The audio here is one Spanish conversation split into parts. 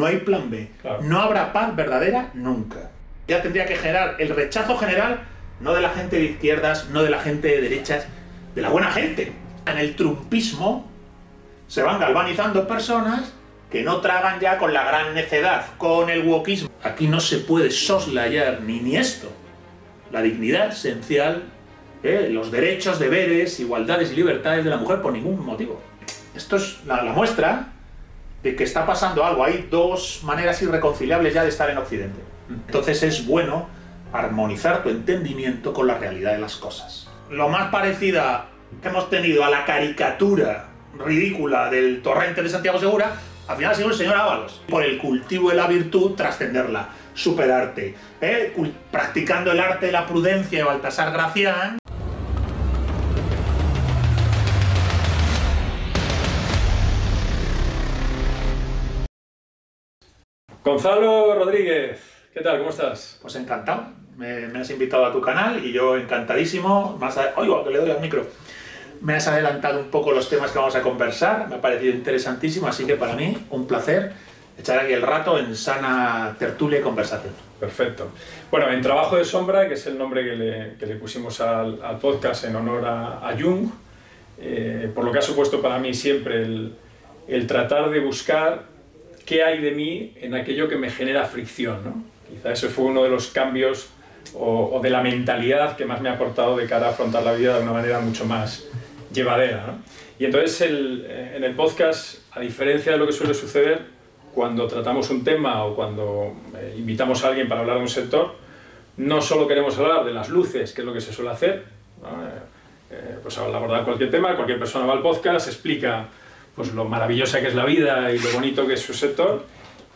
no hay plan B. Claro. No habrá paz verdadera nunca. Ya tendría que generar el rechazo general, no de la gente de izquierdas, no de la gente de derechas, de la buena gente. En el trumpismo se van galvanizando personas que no tragan ya con la gran necedad, con el wokismo. Aquí no se puede soslayar ni esto. La dignidad esencial, los derechos, deberes, igualdades y libertades de la mujer por ningún motivo. Esto es la muestra de que está pasando algo. Hay dos maneras irreconciliables ya de estar en Occidente. Entonces es bueno armonizar tu entendimiento con la realidad de las cosas. Lo más parecida que hemos tenido a la caricatura ridícula del torrente de Santiago Segura, al final ha sido el señor Ábalos. Por el cultivo de la virtud, trascenderla, superarte, practicando el arte de la prudencia de Baltasar Gracián. Gonzalo Rodríguez, ¿qué tal? ¿Cómo estás? Pues encantado, me has invitado a tu canal y yo encantadísimo. Oigo, que le doy al micro. Me has adelantado un poco los temas que vamos a conversar, me ha parecido interesantísimo, así que para mí un placer echar aquí el rato en sana tertulia y conversación. Perfecto. Bueno, en Trabajo de Sombra, que es el nombre que le pusimos al podcast en honor a Jung, por lo que ha supuesto para mí siempre el tratar de buscar qué hay de mí en aquello que me genera fricción, ¿no? Quizá ese fue uno de los cambios o de la mentalidad que más me ha aportado de cara a afrontar la vida de una manera mucho más llevadera, ¿no? Y entonces en el podcast, a diferencia de lo que suele suceder cuando tratamos un tema o cuando invitamos a alguien para hablar de un sector, no solo queremos hablar de las luces, que es lo que se suele hacer, ¿no? Pues al abordar cualquier tema, cualquier persona va al podcast, explica pues lo maravillosa que es la vida y lo bonito que es su sector,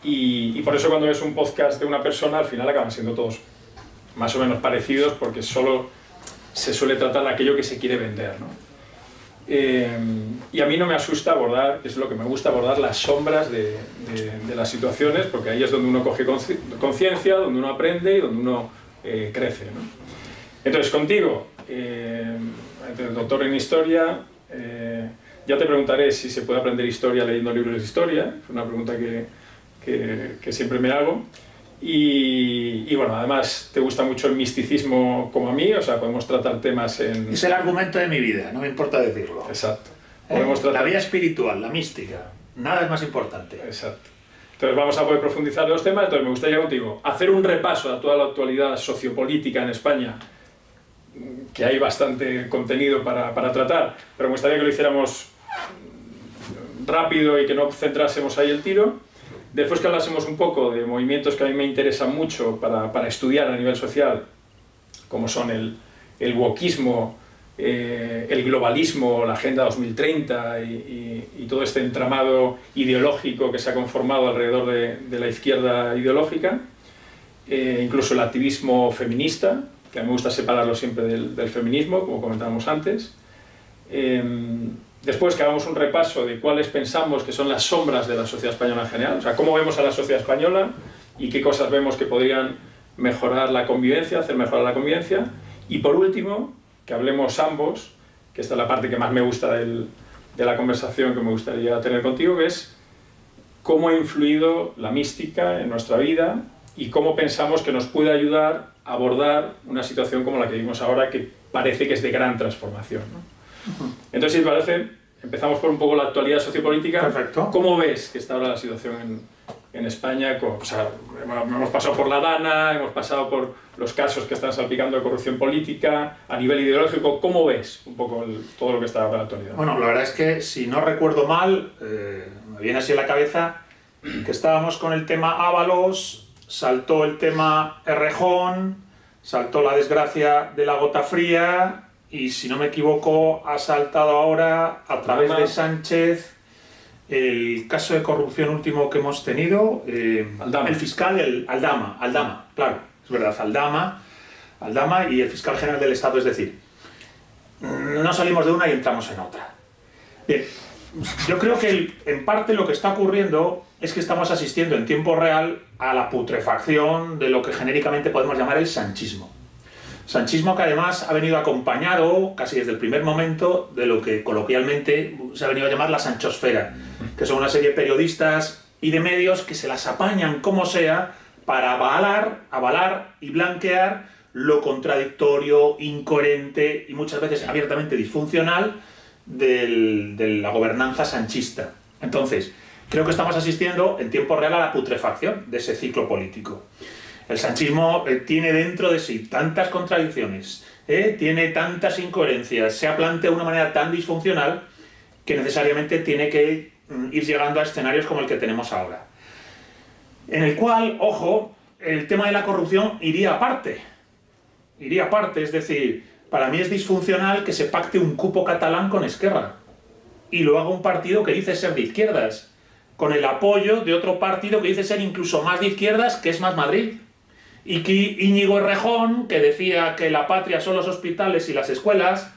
y por eso cuando ves un podcast de una persona al final acaban siendo todos más o menos parecidos, porque solo se suele tratar de aquello que se quiere vender, ¿no? Y a mí no me asusta abordar, es lo que me gusta abordar, las sombras de las situaciones, porque ahí es donde uno coge conciencia, donde uno aprende y donde uno crece, ¿no? Entonces contigo, doctor en historia, ya te preguntaré si se puede aprender historia leyendo libros de historia, es una pregunta que siempre me hago. Y bueno, además te gusta mucho el misticismo como a mí, o sea, podemos tratar temas en... Es el argumento de mi vida, no me importa decirlo. Exacto. Podemos tratar... La vida espiritual, la mística, nada es más importante. Exacto. Entonces vamos a poder profundizar en los temas, entonces me gustaría contigo hacer un repaso a toda la actualidad sociopolítica en España, que hay bastante contenido para tratar, pero me gustaría que lo hiciéramos rápido y que no centrásemos ahí el tiro. Después que hablásemos un poco de movimientos que a mí me interesan mucho para estudiar a nivel social, como son el wokismo, el globalismo, la Agenda 2030 y todo este entramado ideológico que se ha conformado alrededor de la izquierda ideológica, incluso el activismo feminista, que a mí me gusta separarlo siempre del feminismo, como comentábamos antes. Después que hagamos un repaso de cuáles pensamos que son las sombras de la sociedad española en general, o sea, cómo vemos a la sociedad española y qué cosas vemos que podrían mejorar la convivencia, hacer mejorar la convivencia. Y por último, que hablemos ambos, que esta es la parte que más me gusta de la conversación que me gustaría tener contigo, que es cómo ha influido la mística en nuestra vida y cómo pensamos que nos puede ayudar a abordar una situación como la que vivimos ahora, que parece que es de gran transformación, ¿no? Entonces, si te parece, empezamos por un poco la actualidad sociopolítica. Perfecto. ¿Cómo ves que está ahora la situación en España? O sea, hemos pasado por la Dana, hemos pasado por los casos que están salpicando de corrupción política, a nivel ideológico. ¿Cómo ves un poco todo lo que está ahora en la actualidad? Bueno, la verdad es que, si no recuerdo mal, me viene así en la cabeza que estábamos con el tema Ábalos, saltó el tema Errejón, saltó la desgracia de la gota fría, y si no me equivoco ha saltado ahora a través de Sánchez el caso de corrupción último que hemos tenido, el fiscal, Aldama, claro, es verdad, Aldama y el fiscal general del Estado, es decir, no salimos de una y entramos en otra. Bien, yo creo que en parte lo que está ocurriendo es que estamos asistiendo en tiempo real a la putrefacción de lo que genéricamente podemos llamar el sanchismo. Sanchismo que además ha venido acompañado, casi desde el primer momento, de lo que coloquialmente se ha venido a llamar la sanchosfera, que son una serie de periodistas y de medios que se las apañan como sea para avalar y blanquear lo contradictorio, incoherente y muchas veces abiertamente disfuncional de la gobernanza sanchista. Entonces, creo que estamos asistiendo en tiempo real a la putrefacción de ese ciclo político. El sanchismo tiene dentro de sí tantas contradicciones, tiene tantas incoherencias, se ha planteado de una manera tan disfuncional que necesariamente tiene que ir llegando a escenarios como el que tenemos ahora. En el cual, ojo, el tema de la corrupción iría aparte. Iría aparte, es decir, para mí es disfuncional que se pacte un cupo catalán con Esquerra y lo haga un partido que dice ser de izquierdas, con el apoyo de otro partido que dice ser incluso más de izquierdas, que es Más Madrid. Y que Íñigo Errejón, que decía que la patria son los hospitales y las escuelas,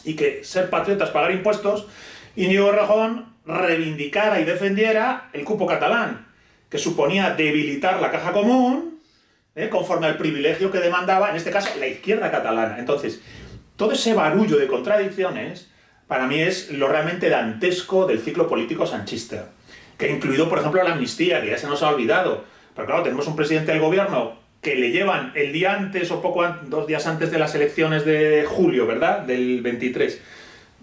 y que ser patriota es pagar impuestos, Íñigo Errejón reivindicara y defendiera el cupo catalán, que suponía debilitar la caja común, conforme al privilegio que demandaba, en este caso, la izquierda catalana. Entonces, todo ese barullo de contradicciones, para mí es lo realmente dantesco del ciclo político sanchista, que ha incluido, por ejemplo, la amnistía, que ya se nos ha olvidado. Pero claro, tenemos un presidente del gobierno que le llevan el día antes o poco 2 días antes de las elecciones de julio, ¿verdad?, del 23.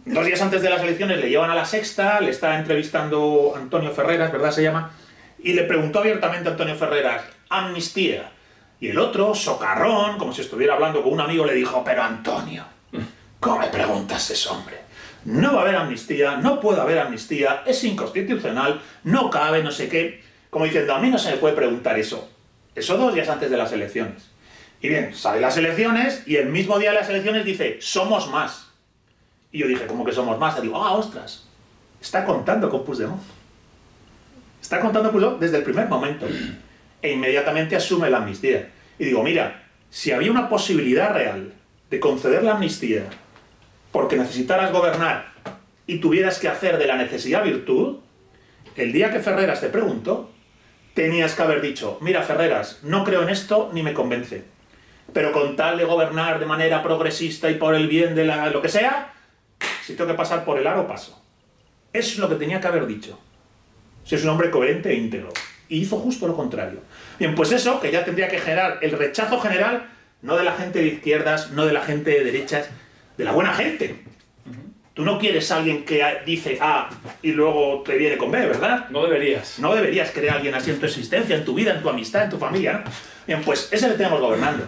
2 días antes de las elecciones le llevan a La Sexta, le está entrevistando Antonio Ferreras, ¿verdad?, se llama, y le preguntó abiertamente a Antonio Ferreras, amnistía. Y el otro, socarrón, como si estuviera hablando con un amigo, le dijo, pero Antonio, ¿cómo me preguntas eso, hombre? No va a haber amnistía, no puede haber amnistía, es inconstitucional, no cabe, no sé qué. Como diciendo, a mí no se me puede preguntar eso. Eso 2 días antes de las elecciones. Y bien, salen las elecciones y el mismo día de las elecciones dice, somos más. Y yo dije, ¿cómo que somos más? Y digo, ostras, está contando con Puigdemont. Está contando con Puigdemont desde el primer momento. E inmediatamente asume la amnistía. Y digo, mira, si había una posibilidad real de conceder la amnistía porque necesitaras gobernar y tuvieras que hacer de la necesidad virtud, el día que Ferreras te preguntó, tenías que haber dicho, mira Ferreras, no creo en esto ni me convence, pero con tal de gobernar de manera progresista y por el bien de lo que sea, si tengo que pasar por el aro, paso. Eso es lo que tenía que haber dicho. Si es un hombre coherente e íntegro. Y hizo justo lo contrario. Bien, pues eso, que ya tendría que generar el rechazo general, no de la gente de izquierdas, no de la gente de derechas, de la buena gente. Tú no quieres a alguien que dice A y luego te viene con B, ¿verdad? No deberías. No deberías querer a alguien así en tu existencia, en tu vida, en tu amistad, en tu familia, ¿no? Bien, pues ese le tenemos gobernando.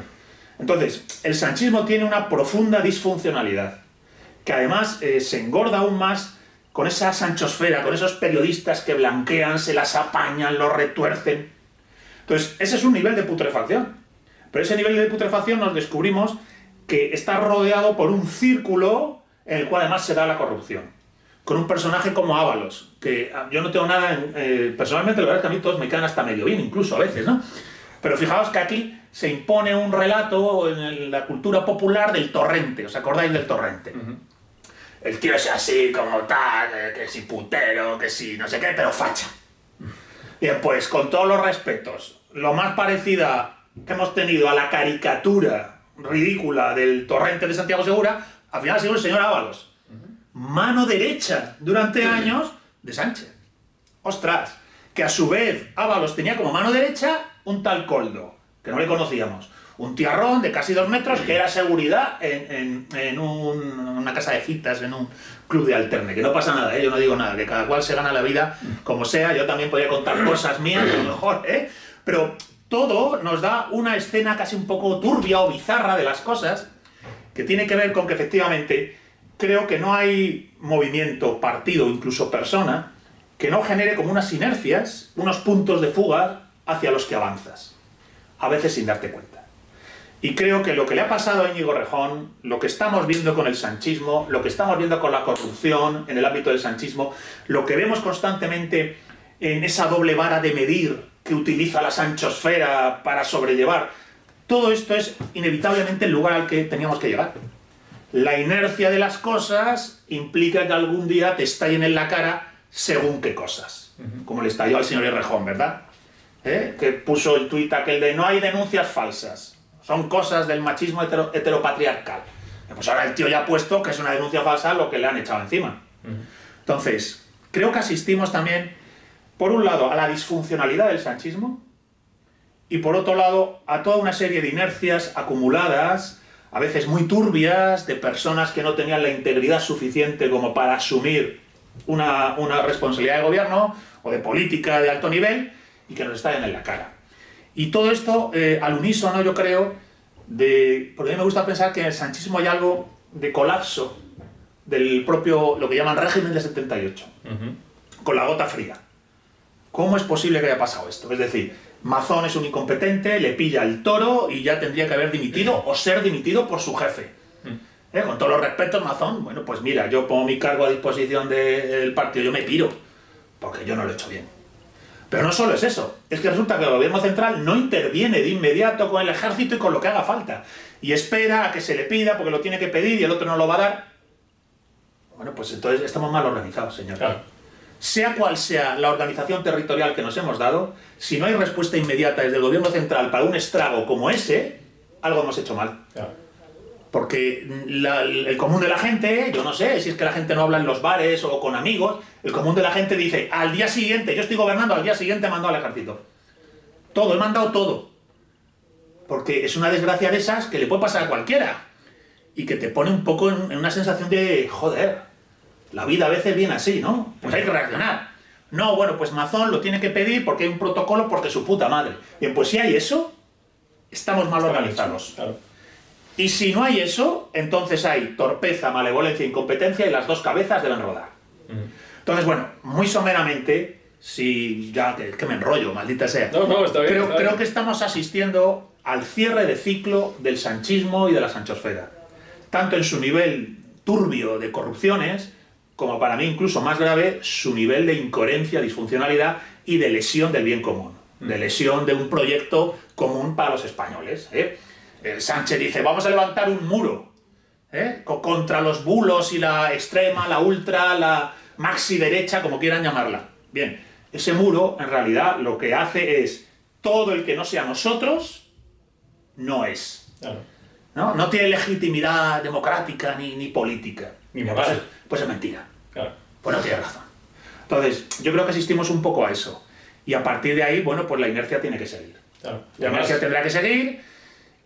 Entonces, el sanchismo tiene una profunda disfuncionalidad, que además se engorda aún más con esa sanchosfera, con esos periodistas que blanquean, se las apañan, los retuercen. Entonces, ese es un nivel de putrefacción. Pero ese nivel de putrefacción nos descubrimos que está rodeado por un círculo en el cual además se da la corrupción. Con un personaje como Ábalos, que yo no tengo nada personalmente, la verdad es que a mí todos me quedan hasta medio bien, incluso a veces, ¿no? Pero fijaos que aquí se impone un relato en la cultura popular del torrente. ¿Os acordáis del torrente? El tío es así, como tal, que si putero, que si no sé qué, pero facha. Bien, pues con todos los respetos, lo más parecida que hemos tenido a la caricatura ridícula del torrente de Santiago Segura, al final ha sido el señor Ábalos. Mano derecha durante años de Sánchez. Ostras, que a su vez Ábalos tenía como mano derecha un tal Coldo, que no le conocíamos. Un tiarrón de casi 2 metros que era seguridad en una casa de citas, en un club de alterne. Que no pasa nada, yo no digo nada, que cada cual se gana la vida como sea. Yo también podría contar cosas mías, a lo mejor, pero todo nos da una escena casi un poco turbia o bizarra de las cosas, que tiene que ver con que efectivamente creo que no hay movimiento, partido, incluso persona, que no genere como unas inercias, unos puntos de fuga hacia los que avanzas, a veces sin darte cuenta. Y creo que lo que le ha pasado a Íñigo Errejón, lo que estamos viendo con el sanchismo, lo que estamos viendo con la corrupción en el ámbito del sanchismo, lo que vemos constantemente en esa doble vara de medir que utiliza la sanchosfera para sobrellevar, todo esto es inevitablemente el lugar al que teníamos que llegar. La inercia de las cosas implica que algún día te estallen en la cara según qué cosas. Como le estalló al señor Errejón, ¿verdad? Que puso el tuit aquel de no hay denuncias falsas. Son cosas del machismo heteropatriarcal. Pues ahora el tío ya ha puesto que es una denuncia falsa lo que le han echado encima. Entonces, creo que asistimos también por un lado, a la disfuncionalidad del sanchismo y por otro lado, a toda una serie de inercias acumuladas, a veces muy turbias, de personas que no tenían la integridad suficiente como para asumir una responsabilidad de gobierno o de política de alto nivel y que nos estallan en la cara. Y todo esto al unísono, yo creo, porque a mí me gusta pensar que en el sanchismo hay algo de colapso del propio, lo que llaman régimen de 78, con la gota fría. ¿Cómo es posible que haya pasado esto? Es decir, Mazón es un incompetente, le pilla el toro y ya tendría que haber dimitido o ser dimitido por su jefe. Con todos los respetos, Mazón, bueno, pues mira, yo pongo mi cargo a disposición del partido, yo me piro, porque yo no lo he hecho bien. Pero no solo es eso, es que resulta que el gobierno central no interviene de inmediato con el ejército y con lo que haga falta. Y espera a que se le pida porque lo tiene que pedir y el otro no lo va a dar. Bueno, pues entonces estamos mal organizados, señor. Claro. Sea cual sea la organización territorial que nos hemos dado, si no hay respuesta inmediata desde el gobierno central para un estrago como ese, algo hemos hecho mal. Claro. Porque el común de la gente, yo no sé si es que la gente no habla en los bares o con amigos, el común de la gente dice, al día siguiente, yo estoy gobernando, al día siguiente mando al ejército. Todo, he mandado todo. Porque es una desgracia de esas que le puede pasar a cualquiera. Y que te pone un poco en una sensación de, joder, la vida a veces viene así, ¿no? Pues hay que reaccionar. No, bueno, pues Mazón lo tiene que pedir porque hay un protocolo, porque su puta madre. Bien, pues si hay eso, estamos mal organizados. Claro. Y si no hay eso, entonces hay torpeza, malevolencia, incompetencia y las dos cabezas deben rodar. Entonces, bueno, muy someramente, si ya que me enrollo, maldita sea. No, está bien. Creo que estamos asistiendo al cierre de ciclo del sanchismo y de la sanchosfera. Tanto en su nivel turbio de corrupciones, como para mí incluso más grave, su nivel de incoherencia, disfuncionalidad y de lesión del bien común. De lesión de un proyecto común para los españoles, Sánchez dice, vamos a levantar un muro contra los bulos y la extrema, la ultra, la maxi derecha, como quieran llamarla. Bien, ese muro en realidad lo que hace es todo el que no sea nosotros, no es. Claro. No tiene legitimidad democrática ni política. Ni moral. Pues es mentira. Claro. Pues no tiene razón. Entonces, yo creo que asistimos un poco a eso. Y a partir de ahí, bueno, pues la inercia tiene que seguir. Claro. La inercia tendrá que seguir.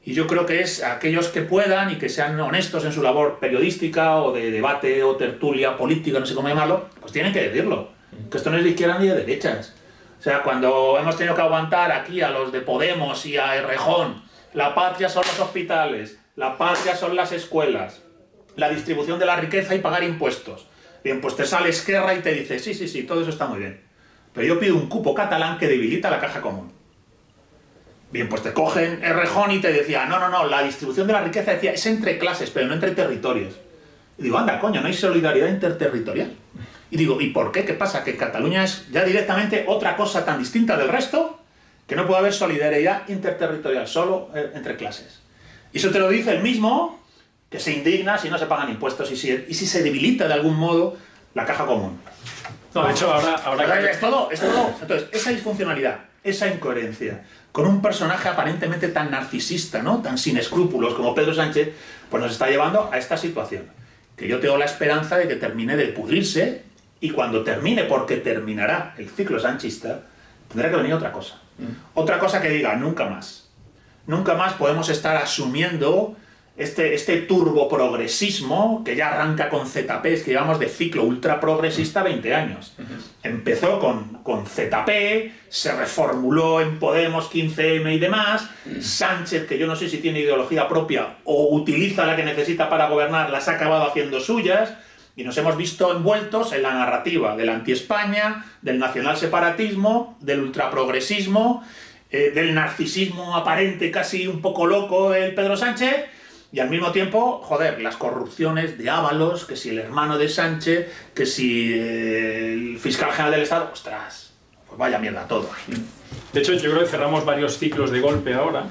Y yo creo que es aquellos que puedan y que sean honestos en su labor periodística o de debate o tertulia política, no sé cómo llamarlo, pues tienen que decirlo. Que esto no es de izquierda ni de derechas. O sea, cuando hemos tenido que aguantar aquí a los de Podemos y a Errejón, la patria son los hospitales, la patria son las escuelas, la distribución de la riqueza y pagar impuestos. Bien, pues te sale Esquerra y te dice, sí, todo eso está muy bien. Pero yo pido un cupo catalán que debilita la caja común. Bien, pues te cogen Errejón y te decía, no, la distribución de la riqueza decía, es entre clases, pero no entre territorios. Y digo, anda, coño, no hay solidaridad interterritorial. Y digo, ¿y por qué? ¿Qué pasa? Que Cataluña es ya directamente otra cosa tan distinta del resto que no puede haber solidaridad interterritorial, solo entre clases. Y eso te lo dice el mismo que se indigna si no se pagan impuestos y si se debilita de algún modo la caja común. No, de hecho, ahora Es todo. Entonces, esa disfuncionalidad, esa incoherencia, con un personaje aparentemente tan narcisista, ¿no? Tan sin escrúpulos como Pedro Sánchez, pues nos está llevando a esta situación. Que yo tengo la esperanza de que termine de pudrirse y cuando termine, porque terminará el ciclo sanchista, tendrá que venir otra cosa. Otra cosa que diga, nunca más. Nunca más podemos estar asumiendo este turboprogresismo que ya arranca con ZP, es que llevamos de ciclo ultraprogresista 20 años. Empezó con ZP, se reformuló en Podemos, 15M y demás. Sánchez, que yo no sé si tiene ideología propia o utiliza la que necesita para gobernar, las ha acabado haciendo suyas. Y nos hemos visto envueltos en la narrativa del anti-España, del nacional-separatismo, del ultraprogresismo, del narcisismo aparente casi un poco loco del Pedro Sánchez. Y al mismo tiempo, joder, las corrupciones de Ábalos, que si el hermano de Sánchez, que si el fiscal general del Estado, ostras, pues vaya mierda todo. De hecho, yo creo que cerramos varios ciclos de golpe ahora,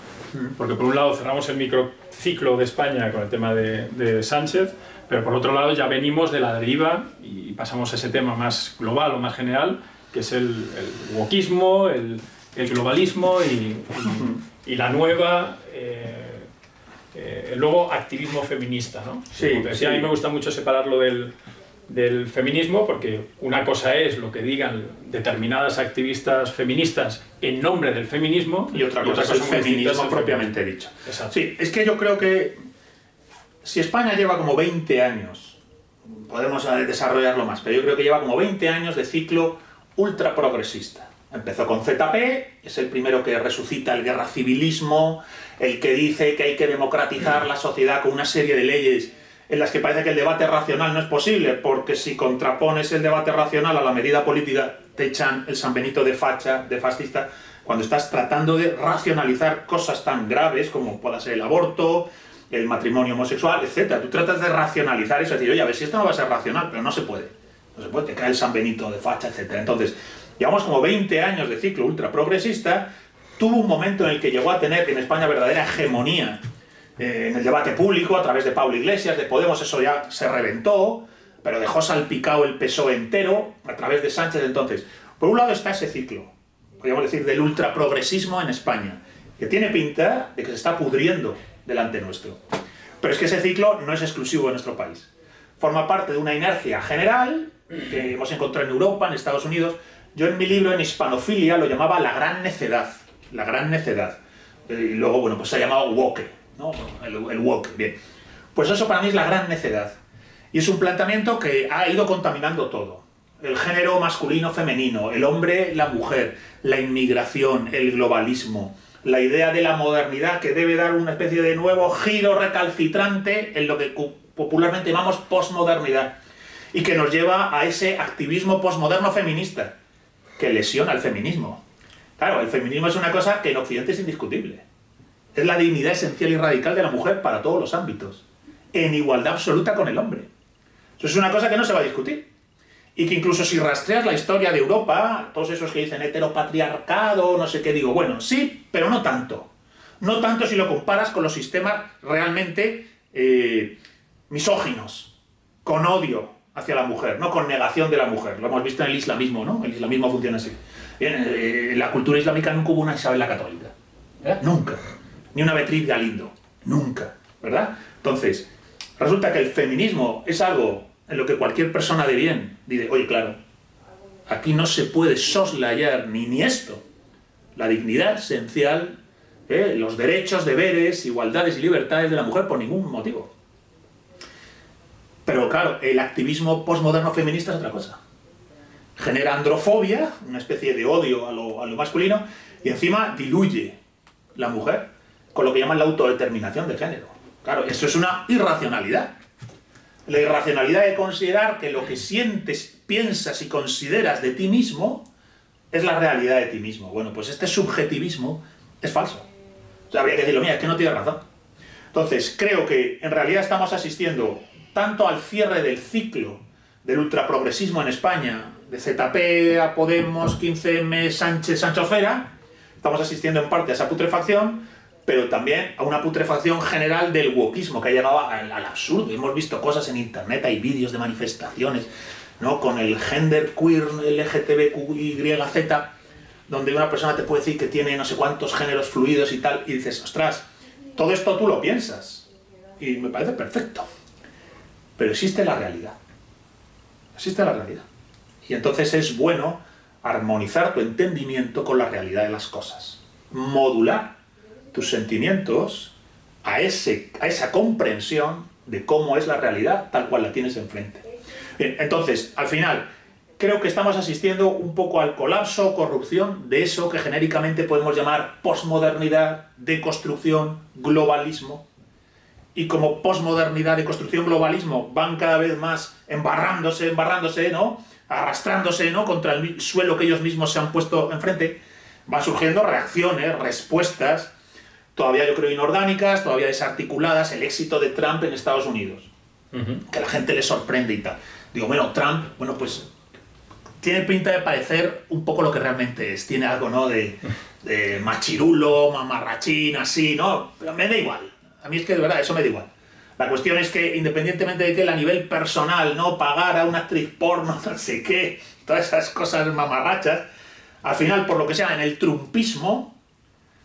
porque por un lado cerramos el microciclo de España con el tema de Sánchez, pero por otro lado ya venimos de la deriva y pasamos a ese tema más global o más general, que es el wokismo, el globalismo y la nueva... luego activismo feminista, ¿no? Sí, a mí me gusta mucho separarlo del del feminismo, porque una cosa es lo que digan determinadas activistas feministas en nombre del feminismo y otra cosa es el feminismo propiamente dicho. Exacto. Sí, es que yo creo que si España lleva como 20 años, podemos desarrollarlo más, pero yo creo que lleva como 20 años de ciclo ultra progresista. Empezó con ZP, es el primero que resucita el guerra civilismo, el que dice que hay que democratizar la sociedad con una serie de leyes en las que parece que el debate racional no es posible, porque si contrapones el debate racional a la medida política, te echan el San Benito de facha, de fascista, cuando estás tratando de racionalizar cosas tan graves como pueda ser el aborto, el matrimonio homosexual, etc. Tú tratas de racionalizar eso, es decir, oye, a ver si esto no va a ser racional, pero no se puede. No se puede, te cae el San Benito de facha, etc. Entonces, llevamos como 20 años de ciclo ultra progresista. Tuvo un momento en el que llegó a tener en España verdadera hegemonía en el debate público a través de Pablo Iglesias, de Podemos, eso ya se reventó, pero dejó salpicado el PSOE entero a través de Sánchez. Entonces, por un lado está ese ciclo, podríamos decir, del ultraprogresismo en España, que tiene pinta de que se está pudriendo delante nuestro. Pero es que ese ciclo no es exclusivo de nuestro país. Forma parte de una inercia general que hemos encontrado en Europa, en Estados Unidos. Yo en mi libro, en Hispanofilia, lo llamaba la gran necedad. La gran necedad. Y luego, bueno, pues se ha llamado woke, ¿no? El woke, bien. Pues eso para mí es la gran necedad. Y es un planteamiento que ha ido contaminando todo. El género masculino-femenino, el hombre, la mujer, la inmigración, el globalismo, la idea de la modernidad que debe dar una especie de nuevo giro recalcitrante en lo que popularmente llamamos posmodernidad y que nos lleva a ese activismo posmoderno feminista que lesiona al feminismo. Claro, el feminismo es una cosa que en Occidente es indiscutible. Es la dignidad esencial y radical de la mujer para todos los ámbitos, en igualdad absoluta con el hombre. Eso es una cosa que no se va a discutir. Y que incluso si rastreas la historia de Europa, todos esos que dicen heteropatriarcado, no sé qué, digo, bueno, sí, pero no tanto. No tanto si lo comparas con los sistemas realmente misóginos, con odio hacia la mujer, no con negación de la mujer. Lo hemos visto en el islamismo, ¿no? El islamismo funciona así. En la cultura islámica nunca hubo una Isabel la Católica. ¿Verdad? Nunca. Ni una Beatriz Galindo. Nunca. ¿Verdad? Entonces, resulta que el feminismo es algo en lo que cualquier persona de bien dice, oye, claro, aquí no se puede soslayar ni esto. La dignidad esencial, los derechos, deberes, igualdades y libertades de la mujer por ningún motivo. Pero claro, el activismo posmoderno feminista es otra cosa. Genera androfobia, una especie de odio a lo masculino, y encima diluye la mujer con lo que llaman la autodeterminación de género. Claro, eso es una irracionalidad. La irracionalidad de considerar que lo que sientes, piensas y consideras de ti mismo es la realidad de ti mismo. Bueno, pues este subjetivismo es falso. O sea, habría que decirlo, mira, es que no tienes razón. Entonces, creo que en realidad estamos asistiendo tanto al cierre del ciclo del ultraprogresismo en España, de ZP a Podemos, 15M, Sánchez, Sanchofera, estamos asistiendo en parte a esa putrefacción, pero también a una putrefacción general del wokismo que ha llegado al absurdo. Hemos visto cosas en internet, hay vídeos de manifestaciones, ¿no? Con el gender queer LGTBQYZ, donde una persona te puede decir que tiene no sé cuántos géneros fluidos y tal, y dices, ostras, todo esto tú lo piensas, y me parece perfecto, pero existe la realidad. Existe la realidad. Y entonces es bueno armonizar tu entendimiento con la realidad de las cosas, modular tus sentimientos a esa comprensión de cómo es la realidad tal cual la tienes enfrente. Bien, entonces, al final, creo que estamos asistiendo un poco al colapso, corrupción de eso que genéricamente podemos llamar posmodernidad, deconstrucción, globalismo. Y como posmodernidad, deconstrucción, globalismo van cada vez más embarrándose, ¿no? Arrastrándose, ¿no? Contra el suelo que ellos mismos se han puesto enfrente, van surgiendo reacciones, respuestas, todavía yo creo inorgánicas, todavía desarticuladas, el éxito de Trump en Estados Unidos, que a la gente le sorprende y tal. Digo, bueno, Trump, bueno, pues tiene pinta de parecer un poco lo que realmente es, tiene algo, ¿no? De machirulo, mamarrachín, así, ¿no? Pero me da igual, a mí es que de verdad eso me da igual. La cuestión es que independientemente de que él a nivel personal, ¿no? Pagar a una actriz porno, no sé qué, todas esas cosas mamarrachas, al final, por lo que sea, en el trumpismo,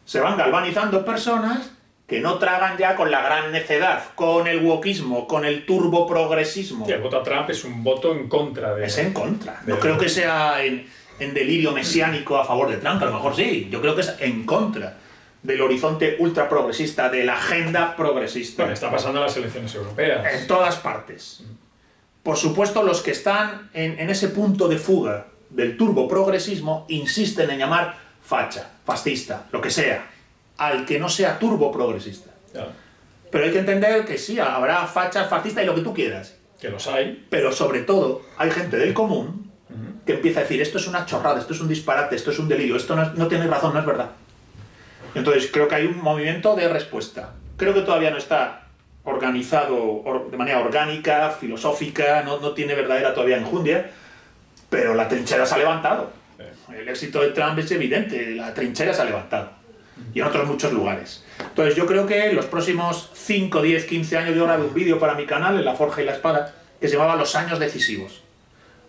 se van galvanizando personas que no tragan ya con la gran necedad, con el wokismo, con el turboprogresismo. Sí, el voto a Trump es un voto en contra de... Es en contra. No creo que sea en delirio mesiánico a favor de Trump, a lo mejor sí. Yo creo que es en contra del horizonte ultraprogresista, de la agenda progresista. Bueno, está pasando en las elecciones europeas. En todas partes. Por supuesto, los que están en ese punto de fuga del turboprogresismo insisten en llamar facha, fascista, lo que sea, al que no sea turboprogresista. Ya. Pero hay que entender que sí, habrá fachas, fascistas y lo que tú quieras. Que los hay. Pero sobre todo, hay gente del común que empieza a decir, esto es una chorrada, esto es un disparate, esto es un delirio, esto no tiene razón, no es verdad. Entonces, creo que hay un movimiento de respuesta. Creo que todavía no está organizado de manera orgánica, filosófica, no tiene verdadera todavía enjundia, pero la trinchera se ha levantado. El éxito de Trump es evidente, la trinchera se ha levantado. Y en otros muchos lugares. Entonces, yo creo que los próximos 5, 10, 15 años, yo grabé un vídeo para mi canal, en La Forja y la Espada, que se llamaba Los años decisivos,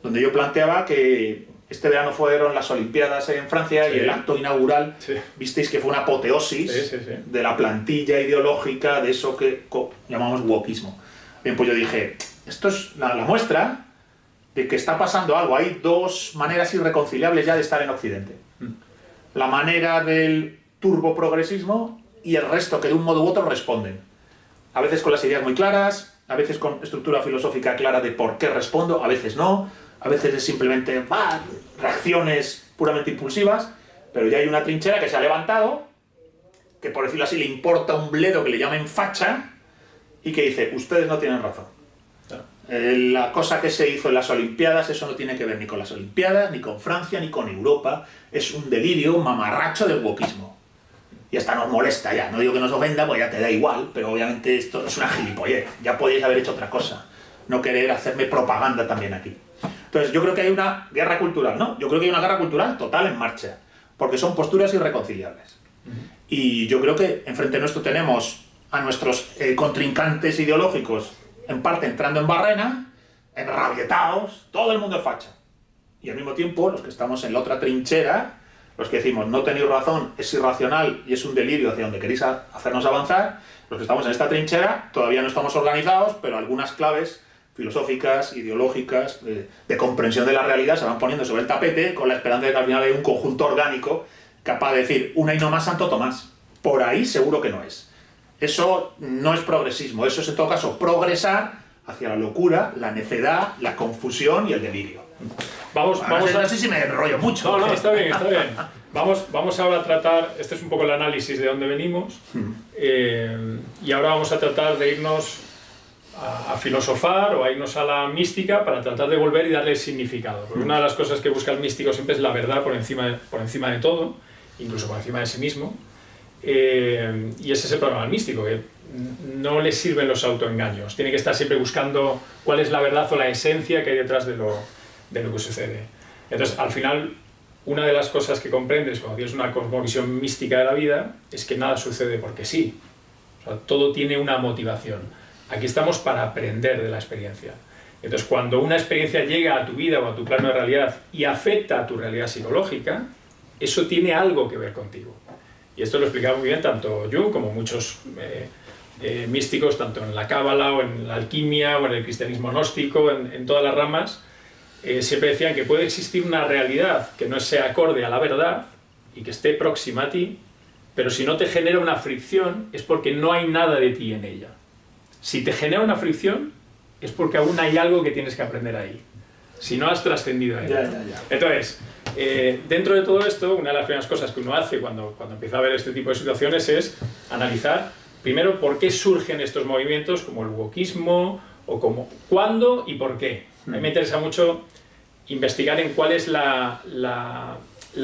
donde yo planteaba que este verano fueron las Olimpiadas en Francia, sí, y el acto inaugural, sí, visteis que fue una apoteosis, sí, de la plantilla ideológica de eso que llamamos wokismo. Bien, pues yo dije, esto es la muestra de que está pasando algo. Hay dos maneras irreconciliables ya de estar en Occidente. La manera del turboprogresismo y el resto que de un modo u otro responden. A veces con las ideas muy claras, a veces con estructura filosófica clara de por qué respondo, a veces no, a veces es simplemente reacciones puramente impulsivas, pero ya hay una trinchera que se ha levantado, que por decirlo así le importa un bledo que le llamen facha, y que dice, ustedes no tienen razón. La cosa que se hizo en las Olimpiadas, eso no tiene que ver ni con las Olimpiadas, ni con Francia, ni con Europa, es un delirio, un mamarracho del wokismo. Y hasta nos molesta ya, no digo que nos ofenda, pues ya te da igual, pero obviamente esto es una gilipollez, ya podéis haber hecho otra cosa, no querer hacerme propaganda también aquí. Entonces yo creo que hay una guerra cultural, ¿no? Yo creo que hay una guerra cultural total en marcha, porque son posturas irreconciliables. Y yo creo que enfrente nuestro tenemos a nuestros contrincantes ideológicos, en parte entrando en barrena, enrabietados, todo el mundo es facha. Y al mismo tiempo, los que estamos en la otra trinchera, los que decimos, no tenéis razón, es irracional y es un delirio hacia donde queréis hacernos avanzar, los que estamos en esta trinchera todavía no estamos organizados, pero algunas claves filosóficas, ideológicas, de comprensión de la realidad se van poniendo sobre el tapete con la esperanza de que al final haya un conjunto orgánico capaz de decir, una y no más Santo Tomás. Por ahí seguro que no es. Eso no es progresismo, eso es en todo caso progresar hacia la locura, la necedad, la confusión y el delirio. Vamos a... No sé si me enrollo mucho. No, está bien, está bien. Vamos ahora a tratar, este es un poco el análisis de dónde venimos, y ahora vamos a tratar de irnos a filosofar o a irnos a la mística para tratar de volver y darle significado. Porque una de las cosas que busca el místico siempre es la verdad por encima de todo, incluso por encima de sí mismo. Y ese es el problema del místico, que no le sirven los autoengaños, tiene que estar siempre buscando cuál es la verdad o la esencia que hay detrás de lo que sucede. Entonces, al final, una de las cosas que comprendes cuando tienes una cosmovisión mística de la vida es que nada sucede porque sí. O sea, todo tiene una motivación. Aquí estamos para aprender de la experiencia. Entonces, cuando una experiencia llega a tu vida o a tu plano de realidad y afecta a tu realidad psicológica, eso tiene algo que ver contigo. Y esto lo explicaba muy bien tanto Jung como muchos místicos, tanto en la cábala o en la alquimia o en el cristianismo gnóstico, en todas las ramas, siempre decían que puede existir una realidad que no sea acorde a la verdad y que esté próxima a ti, pero si no te genera una fricción es porque no hay nada de ti en ella. Si te genera una fricción es porque aún hay algo que tienes que aprender ahí, si no has trascendido a ella. Ya. Entonces, dentro de todo esto, una de las primeras cosas que uno hace cuando empieza a ver este tipo de situaciones es analizar, primero, por qué surgen estos movimientos, como el wokismo, o como cuándo y por qué. A mí me interesa mucho investigar en cuál es la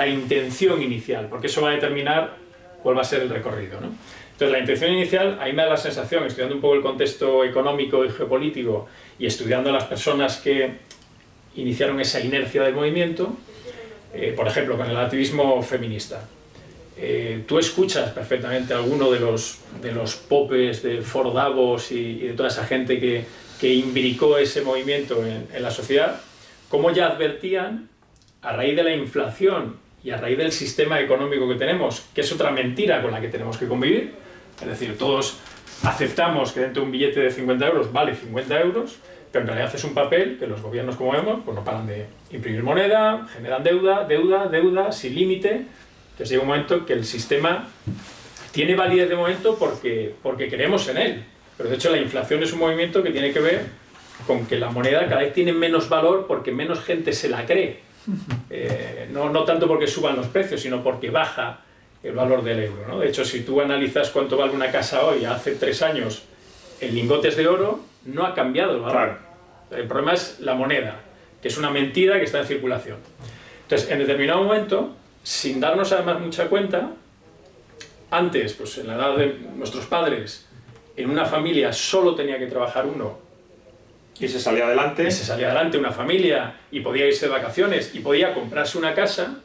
intención inicial, porque eso va a determinar cuál va a ser el recorrido, ¿no? Entonces, la intención inicial, a mí me da la sensación, estudiando un poco el contexto económico y geopolítico, y estudiando a las personas que iniciaron esa inercia del movimiento, por ejemplo, con el activismo feminista. Tú escuchas perfectamente a alguno de los popes de Fort Davos y de toda esa gente que imbricó ese movimiento en la sociedad, cómo ya advertían, a raíz de la inflación y a raíz del sistema económico que tenemos, que es otra mentira con la que tenemos que convivir, Es decir, todos aceptamos que dentro de un billete de 50 euros vale 50 euros, pero en realidad es un papel que los gobiernos, como vemos, pues no paran de imprimir moneda, generan deuda, deuda, deuda, sin límite. Entonces llega un momento que el sistema tiene validez de momento porque creemos en él. Pero de hecho la inflación es un movimiento que tiene que ver con que la moneda cada vez tiene menos valor porque menos gente se la cree. No tanto porque suban los precios, sino porque baja el valor del euro, ¿no? De hecho, si tú analizas cuánto vale una casa hoy, hace 3 años, en lingotes de oro, no ha cambiado el valor. Claro. El problema es la moneda, que es una mentira que está en circulación. Entonces, en determinado momento, sin darnos además mucha cuenta, antes, pues en la edad de nuestros padres, en una familia solo tenía que trabajar uno. Y se salía adelante. Y se salía adelante una familia, y podía irse de vacaciones, y podía comprarse una casa.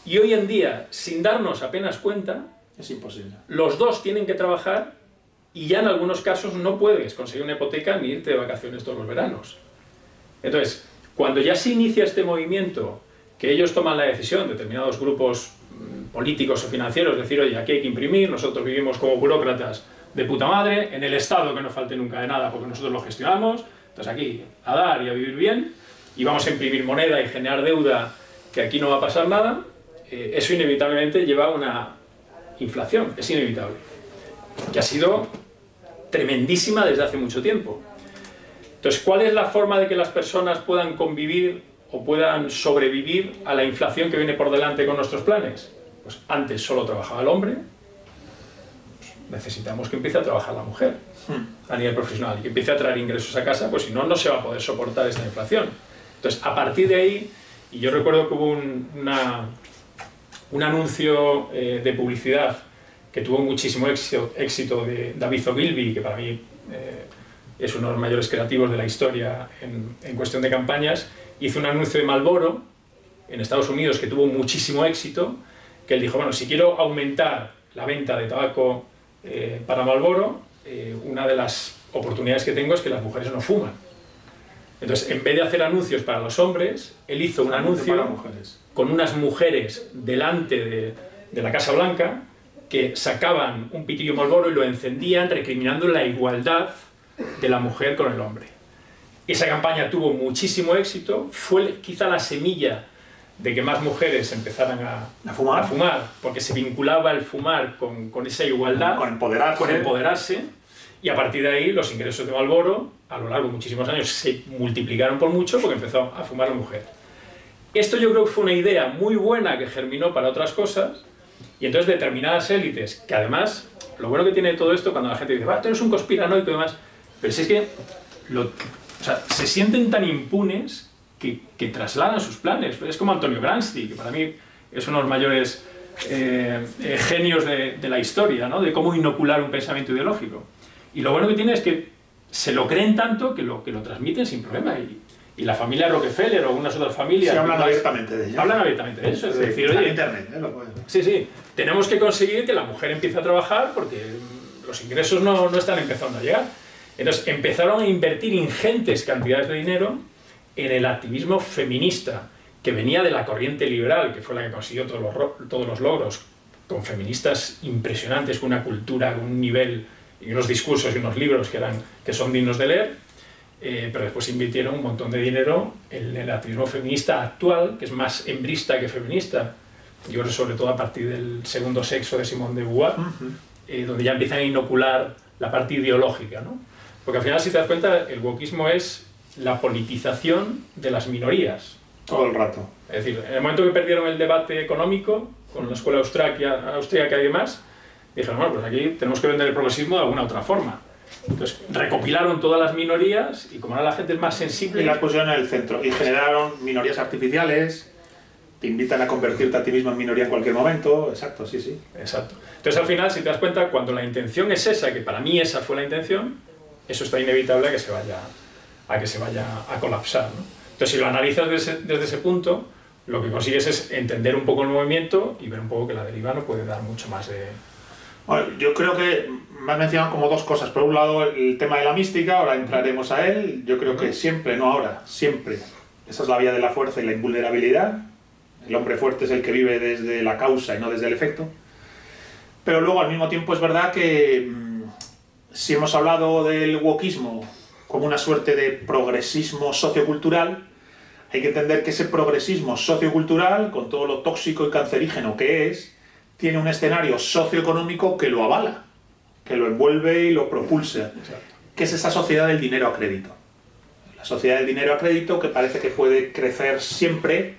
Y hoy en día, sin darnos apenas cuenta, es imposible. Los dos tienen que trabajar y ya en algunos casos no puedes conseguir una hipoteca ni irte de vacaciones todos los veranos. Entonces, cuando ya se inicia este movimiento, que ellos toman la decisión, determinados grupos políticos o financieros, decir, oye, aquí hay que imprimir, nosotros vivimos como burócratas de puta madre, en el Estado que no falte nunca de nada porque nosotros lo gestionamos, entonces aquí a dar y a vivir bien, y vamos a imprimir moneda y generar deuda, que aquí no va a pasar nada. Eso inevitablemente lleva a una inflación, es inevitable, que ha sido tremendísima desde hace mucho tiempo. Entonces, ¿cuál es la forma de que las personas puedan convivir o puedan sobrevivir a la inflación que viene por delante con nuestros planes? Pues antes solo trabajaba el hombre, pues necesitamos que empiece a trabajar la mujer a nivel profesional y que empiece a traer ingresos a casa, pues si no, no se va a poder soportar esta inflación. Entonces, a partir de ahí, y yo recuerdo que hubo un anuncio de publicidad que tuvo muchísimo éxito de David Ogilvy, que para mí es uno de los mayores creativos de la historia en cuestión de campañas. Hizo un anuncio de Marlboro en Estados Unidos que tuvo muchísimo éxito, que él dijo, bueno, si quiero aumentar la venta de tabaco para Marlboro, una de las oportunidades que tengo es que las mujeres no fuman. Entonces, en vez de hacer anuncios para los hombres, él hizo un anuncio con unas mujeres delante de la Casa Blanca que sacaban un pitillo Marlboro y lo encendían recriminando la igualdad de la mujer con el hombre. Esa campaña tuvo muchísimo éxito, fue quizá la semilla de que más mujeres empezaran a fumar, porque se vinculaba el fumar con esa igualdad, con empoderarse, y a partir de ahí los ingresos de Marlboro a lo largo de muchísimos años se multiplicaron por mucho porque empezó a fumar la mujer. Esto yo creo que fue una idea muy buena que germinó para otras cosas, y entonces determinadas élites, que además, lo bueno que tiene todo esto cuando la gente dice, tú eres un conspiranoico y demás, pero si es que se sienten tan impunes que trasladan sus planes. Es como Antonio Gramsci, que para mí es uno de los mayores genios de la historia, ¿no? De cómo inocular un pensamiento ideológico. Y lo bueno que tiene es que se lo creen tanto que lo transmiten sin problema. Y la familia Rockefeller o algunas otras familias... Sí, hablan abiertamente de ello. Hablan abiertamente de eso. Es decir, está oye, en internet, lo pueden. Sí, tenemos que conseguir que la mujer empiece a trabajar porque los ingresos no están empezando a llegar. Entonces empezaron a invertir ingentes cantidades de dinero en el activismo feminista, que venía de la corriente liberal, que fue la que consiguió todos los logros, con feministas impresionantes, con una cultura, con un nivel y unos discursos y unos libros que son dignos de leer, pero después invirtieron un montón de dinero en el activismo feminista actual, que es más hembrista que feminista, yo creo sobre todo a partir del segundo sexo de Simone de Beauvoir, donde ya empiezan a inocular la parte ideológica, ¿no? Porque al final, si te das cuenta, el wokismo es la politización de las minorías. Todo el rato. Es decir, en el momento que perdieron el debate económico, con la escuela austríaca y demás, dijeron, bueno, pues aquí tenemos que vender el progresismo de alguna otra forma. Entonces, recopilaron todas las minorías y como ahora la gente es más sensible... Y las pusieron en el centro. Y generaron minorías artificiales, te invitan a convertirte a ti mismo en minoría en cualquier momento. Exacto, sí, sí. Exacto. Entonces, al final, si te das cuenta, cuando la intención es esa, que para mí esa fue la intención, eso está inevitable a que se vaya a colapsar, ¿no? Entonces, si lo analizas desde ese punto, lo que consigues es entender un poco el movimiento y ver un poco que la deriva no puede dar mucho más de... Bueno, yo creo que me has mencionado como dos cosas. Por un lado, el tema de la mística, ahora entraremos a él. Yo creo que siempre, no ahora, siempre. Esa es la vía de la fuerza y la invulnerabilidad. El hombre fuerte es el que vive desde la causa y no desde el efecto. Pero luego al mismo tiempo es verdad que si hemos hablado del wokismo como una suerte de progresismo sociocultural, hay que entender que ese progresismo sociocultural, con todo lo tóxico y cancerígeno que es, tiene un escenario socioeconómico que lo avala, que lo envuelve y lo propulsa, que es esa sociedad del dinero a crédito. La sociedad del dinero a crédito que parece que puede crecer siempre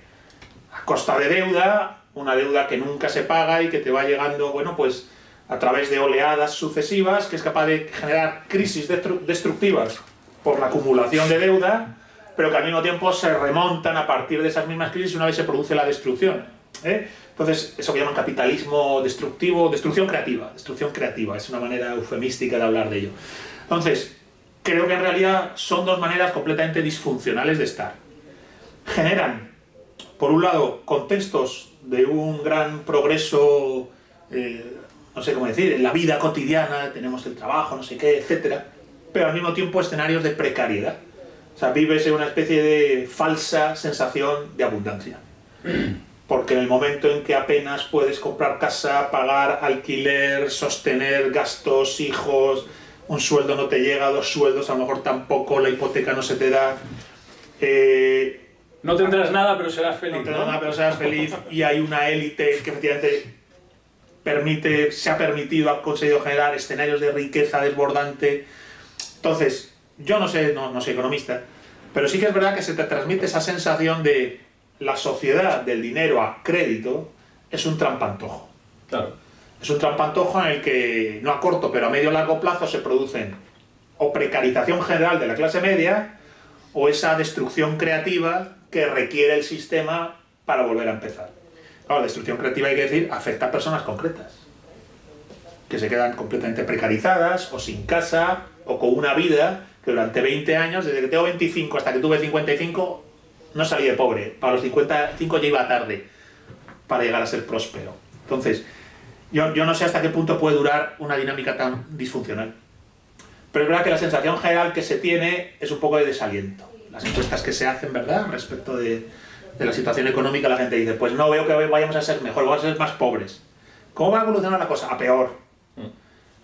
a costa de deuda, una deuda que nunca se paga y que te va llegando, bueno, pues a través de oleadas sucesivas, que es capaz de generar crisis destructivas por la acumulación de deuda, pero que al mismo tiempo se remontan a partir de esas mismas crisis una vez se produce la destrucción. Entonces, eso que llaman capitalismo destructivo, destrucción creativa, es una manera eufemística de hablar de ello. Entonces, creo que en realidad son dos maneras completamente disfuncionales de estar. Generan, por un lado, contextos de un gran progreso, no sé cómo decir, en la vida cotidiana, tenemos el trabajo, no sé qué, etcétera, pero al mismo tiempo escenarios de precariedad. O sea, vives en una especie de falsa sensación de abundancia. Porque en el momento en que apenas puedes comprar casa, pagar alquiler, sostener gastos, hijos, un sueldo no te llega, 2 sueldos a lo mejor tampoco, la hipoteca no se te da. No tendrás nada, pero serás feliz. No tendrás nada, pero serás feliz. Y hay una élite que efectivamente se ha permitido, ha conseguido generar escenarios de riqueza desbordante. Entonces, yo no soy economista, pero sí que es verdad que se te transmite esa sensación de la sociedad del dinero a crédito es un trampantojo. Claro. Es un trampantojo en el que, no a corto, pero a medio o largo plazo se producen o precarización general de la clase media o esa destrucción creativa que requiere el sistema para volver a empezar. Claro, destrucción creativa, hay que decir, afecta a personas concretas, que se quedan completamente precarizadas o sin casa o con una vida que durante 20 años, desde que tengo 25 hasta que tuve 55, no salí de pobre. Para los 55 ya iba tarde para llegar a ser próspero. Entonces, yo no sé hasta qué punto puede durar una dinámica tan disfuncional. Pero es verdad que la sensación general que se tiene es un poco de desaliento. Las encuestas que se hacen, ¿verdad?, respecto de la situación económica, la gente dice, pues no veo que vayamos a ser mejor, vamos a ser más pobres. ¿Cómo va a evolucionar la cosa? A peor.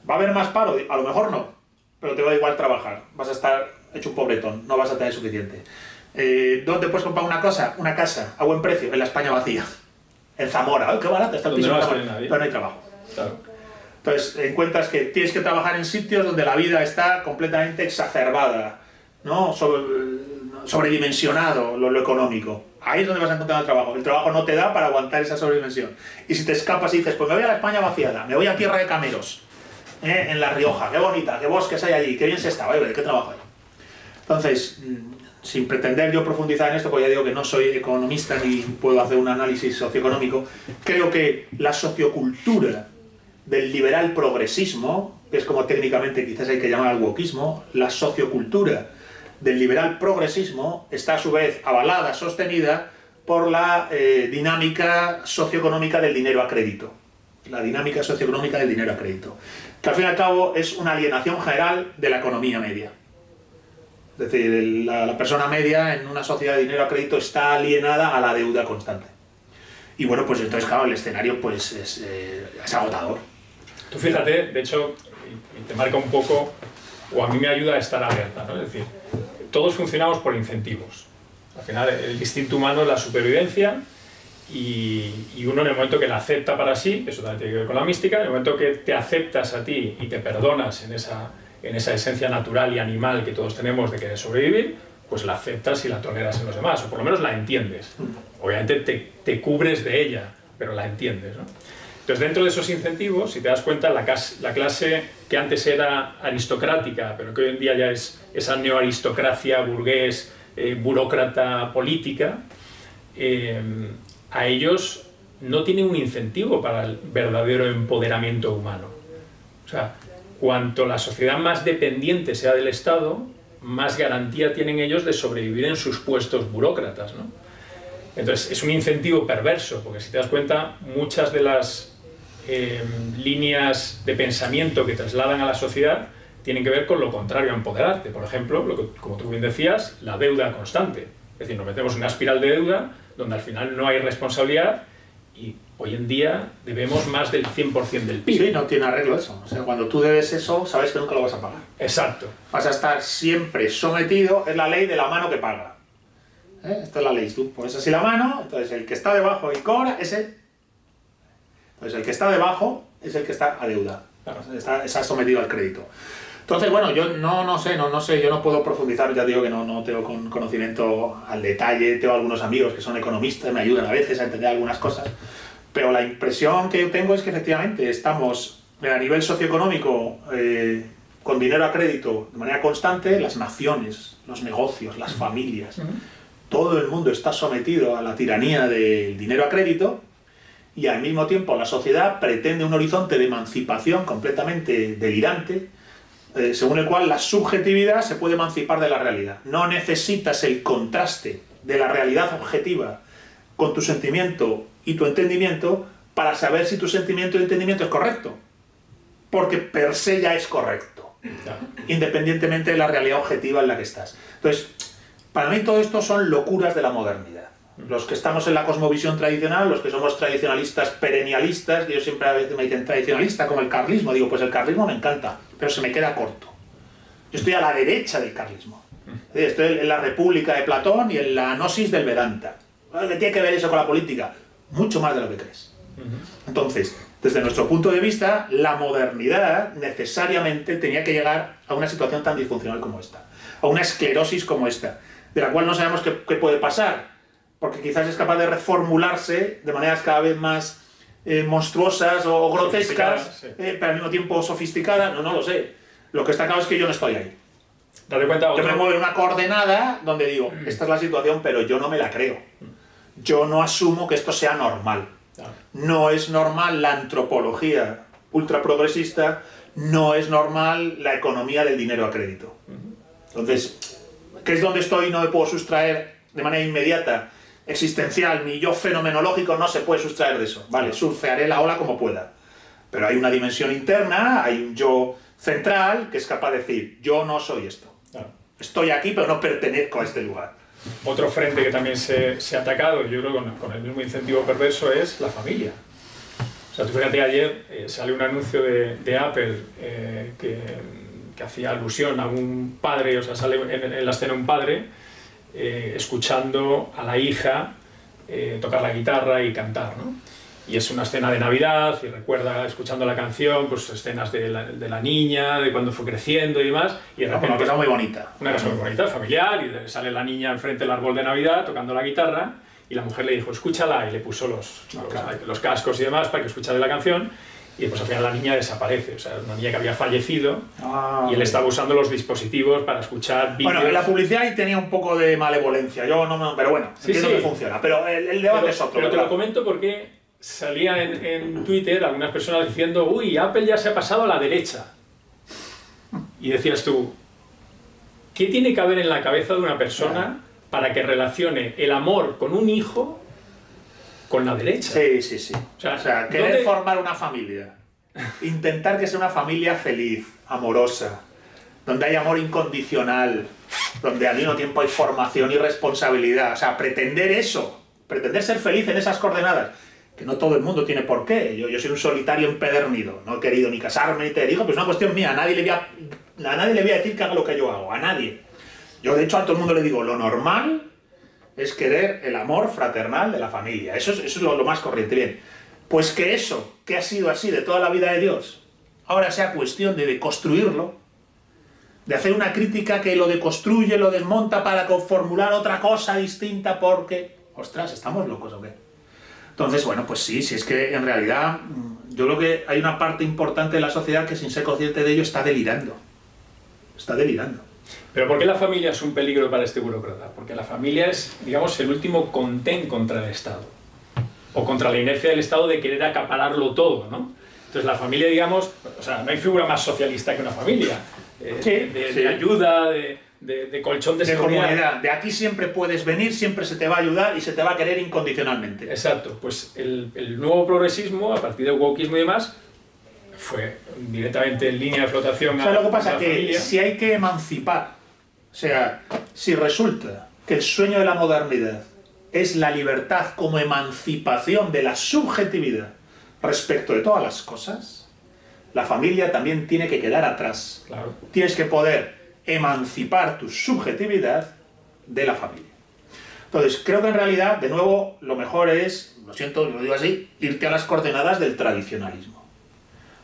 ¿Va a haber más paro? A lo mejor no, pero te va a igual trabajar. Vas a estar hecho un pobretón, no vas a tener suficiente. ¿Dónde puedes comprar una casa a buen precio? En la España vacía. En Zamora, ¡ay, qué barato está el piso! Pero no hay trabajo. Claro. Entonces encuentras que tienes que trabajar en sitios donde la vida está completamente exacerbada, ¿no? Sobredimensionado lo económico. Ahí es donde vas a encontrar el trabajo. El trabajo no te da para aguantar esa sobredimensión. Y si te escapas y dices, pues me voy a la España vaciada, me voy a Tierra de Cameros, en La Rioja, qué bonita, qué bosques hay allí, qué bien se está, ¿qué trabajo hay? Entonces, sin pretender yo profundizar en esto, porque ya digo que no soy economista ni puedo hacer un análisis socioeconómico, creo que la sociocultura del liberal progresismo, que es como técnicamente quizás hay que llamar al wokismo, la sociocultura del liberal progresismo está a su vez avalada, sostenida por la dinámica socioeconómica del dinero a crédito. La dinámica socioeconómica del dinero a crédito, que al fin y al cabo es una alienación general de la economía media. Es decir, la persona media en una sociedad de dinero a crédito está alienada a la deuda constante. Y bueno, pues entonces, claro, el escenario pues es agotador. Tú fíjate, de hecho, y te marca un poco, o a mí me ayuda a estar alerta, ¿no? Es decir, todos funcionamos por incentivos. Al final, el instinto humano es la supervivencia y uno en el momento que la acepta para sí, eso también tiene que ver con la mística, en el momento que te aceptas a ti y te perdonas en esa esencia natural y animal que todos tenemos de querer sobrevivir, pues la aceptas y la toleras en los demás, o por lo menos la entiendes. Obviamente te cubres de ella, pero la entiendes, ¿no? Entonces, dentro de esos incentivos, si te das cuenta, la clase que antes era aristocrática, pero que hoy en día ya es esa neoaristocracia burgués, burócrata política, a ellos no tienen un incentivo para el verdadero empoderamiento humano. O sea, cuanto la sociedad más dependiente sea del Estado, más garantía tienen ellos de sobrevivir en sus puestos burócratas, ¿no? Entonces, es un incentivo perverso, porque si te das cuenta, muchas de las líneas de pensamiento que trasladan a la sociedad tienen que ver con lo contrario a empoderarte. Por ejemplo, como tú bien decías, la deuda constante. Es decir, nos metemos en una espiral de deuda donde al final no hay responsabilidad y Hoy en día debemos más del 100% del PIB. Sí, no tiene arreglo eso. O sea, cuando tú debes eso, sabes que nunca lo vas a pagar. Exacto. Vas a estar siempre sometido, es la ley de la mano que paga. Esta es la ley. Tú pones así la mano, entonces el que está debajo y cobra, ese... Entonces el que está debajo es el que está a deuda. Claro, está sometido al crédito. Entonces, bueno, yo no sé, yo no puedo profundizar, ya digo que no tengo conocimiento al detalle, tengo algunos amigos que son economistas, me ayudan a veces a entender algunas cosas, pero la impresión que yo tengo es que efectivamente estamos a nivel socioeconómico con dinero a crédito de manera constante, las naciones, los negocios, las familias, todo el mundo está sometido a la tiranía del dinero a crédito y al mismo tiempo la sociedad pretende un horizonte de emancipación completamente delirante, según el cual la subjetividad se puede emancipar de la realidad. No necesitas el contraste de la realidad objetiva con tu sentimiento y tu entendimiento para saber si tu sentimiento y entendimiento es correcto. Porque per se ya es correcto, independientemente de la realidad objetiva en la que estás. Entonces, para mí todo esto son locuras de la modernidad. Los que estamos en la cosmovisión tradicional, los que somos tradicionalistas perennialistas, que yo siempre a veces me dicen tradicionalista, como el carlismo, digo, pues el carlismo me encanta, pero se me queda corto. Yo estoy a la derecha del carlismo. Estoy en la República de Platón y en la Gnosis del Vedanta. ¿Qué tiene que ver eso con la política? Mucho más de lo que crees. Entonces, desde nuestro punto de vista, la modernidad necesariamente tenía que llegar a una situación tan disfuncional como esta, a una esclerosis como esta, de la cual no sabemos qué puede pasar, porque quizás es capaz de reformularse de maneras cada vez más monstruosas o grotescas, sí. Pero al mismo tiempo sofisticadas, no lo sé. Lo que está claro es que yo no estoy ahí. Date cuenta, yo me muevo en una coordenada donde digo, esta es la situación, pero yo no me la creo. Yo no asumo que esto sea normal. No es normal la antropología ultraprogresista, no es normal la economía del dinero a crédito. Entonces, ¿qué es donde estoy? No me puedo sustraer de manera inmediata, existencial, mi yo fenomenológico no se puede sustraer de eso. Vale, surfearé la ola como pueda. Pero hay una dimensión interna, hay un yo central que es capaz de decir, yo no soy esto. Estoy aquí, pero no pertenezco a este lugar. Otro frente que también se ha atacado, yo creo con el mismo incentivo perverso, es la familia. O sea, tú fíjate, ayer salió un anuncio de Apple que hacía alusión a un padre, o sea, sale en la escena un padre escuchando a la hija tocar la guitarra y cantar, ¿no? Y es una escena de Navidad, y recuerda, escuchando la canción, pues escenas de la niña, de cuando fue creciendo y demás, y de repente... Una cosa muy bonita. Una cosa muy bonita, familiar, y sale la niña enfrente del árbol de Navidad tocando la guitarra, y la mujer le dijo, escúchala, y le puso los cascos y demás para que escuchara la canción, y pues al final la niña desaparece, o sea, una niña que había fallecido, y él estaba usando los dispositivos para escuchar vídeos... Bueno, la publicidad ahí tenía un poco de malevolencia, pero bueno, entiendo que funciona, pero el debate es otro. Pero te lo comento porque salía en Twitter algunas personas diciendo, uy, Apple ya se ha pasado a la derecha. Y decías tú, ¿qué tiene que haber en la cabeza de una persona para que relacione el amor con un hijo con la derecha? Sí. O sea, querer formar una familia, intentar que sea una familia feliz, amorosa, donde hay amor incondicional, donde al mismo tiempo hay formación y responsabilidad. O sea, pretender eso, pretender ser feliz en esas coordenadas, que no todo el mundo tiene por qué. Yo soy un solitario empedernido, no he querido ni casarme ni tener hijos, pues es una cuestión mía, a nadie le voy a decir que haga lo que yo hago, a nadie. Yo de hecho a todo el mundo le digo, lo normal es querer el amor fraternal de la familia, eso es lo más corriente. Bien, pues que eso, que ha sido así de toda la vida de Dios, ahora sea cuestión de construirlo, de hacer una crítica que lo deconstruye, lo desmonta para formular otra cosa distinta porque... Ostras, ¿estamos locos o qué? Entonces, bueno, pues sí, es que en realidad yo creo que hay una parte importante de la sociedad que sin ser consciente de ello está delirando. Está delirando. ¿Pero por qué la familia es un peligro para este burócrata? Porque la familia es, digamos, el último contén contra el Estado. O contra la inercia del Estado de querer acapararlo todo, ¿no? Entonces la familia, digamos, o sea, no hay figura más socialista que una familia. De ayuda, de colchón de seguridad. De aquí siempre puedes venir, siempre se te va a ayudar y se te va a querer incondicionalmente. Exacto, pues el nuevo progresismo, a partir del wokismo y demás, fue directamente en línea de flotación. O sea, lo que pasa es que si hay que emancipar, o sea, si resulta que el sueño de la modernidad es la libertad como emancipación de la subjetividad respecto de todas las cosas, la familia también tiene que quedar atrás. Claro. Tienes que poder emancipar tu subjetividad de la familia. Entonces, creo que en realidad, de nuevo, lo mejor es, lo siento, lo digo así, irte a las coordenadas del tradicionalismo.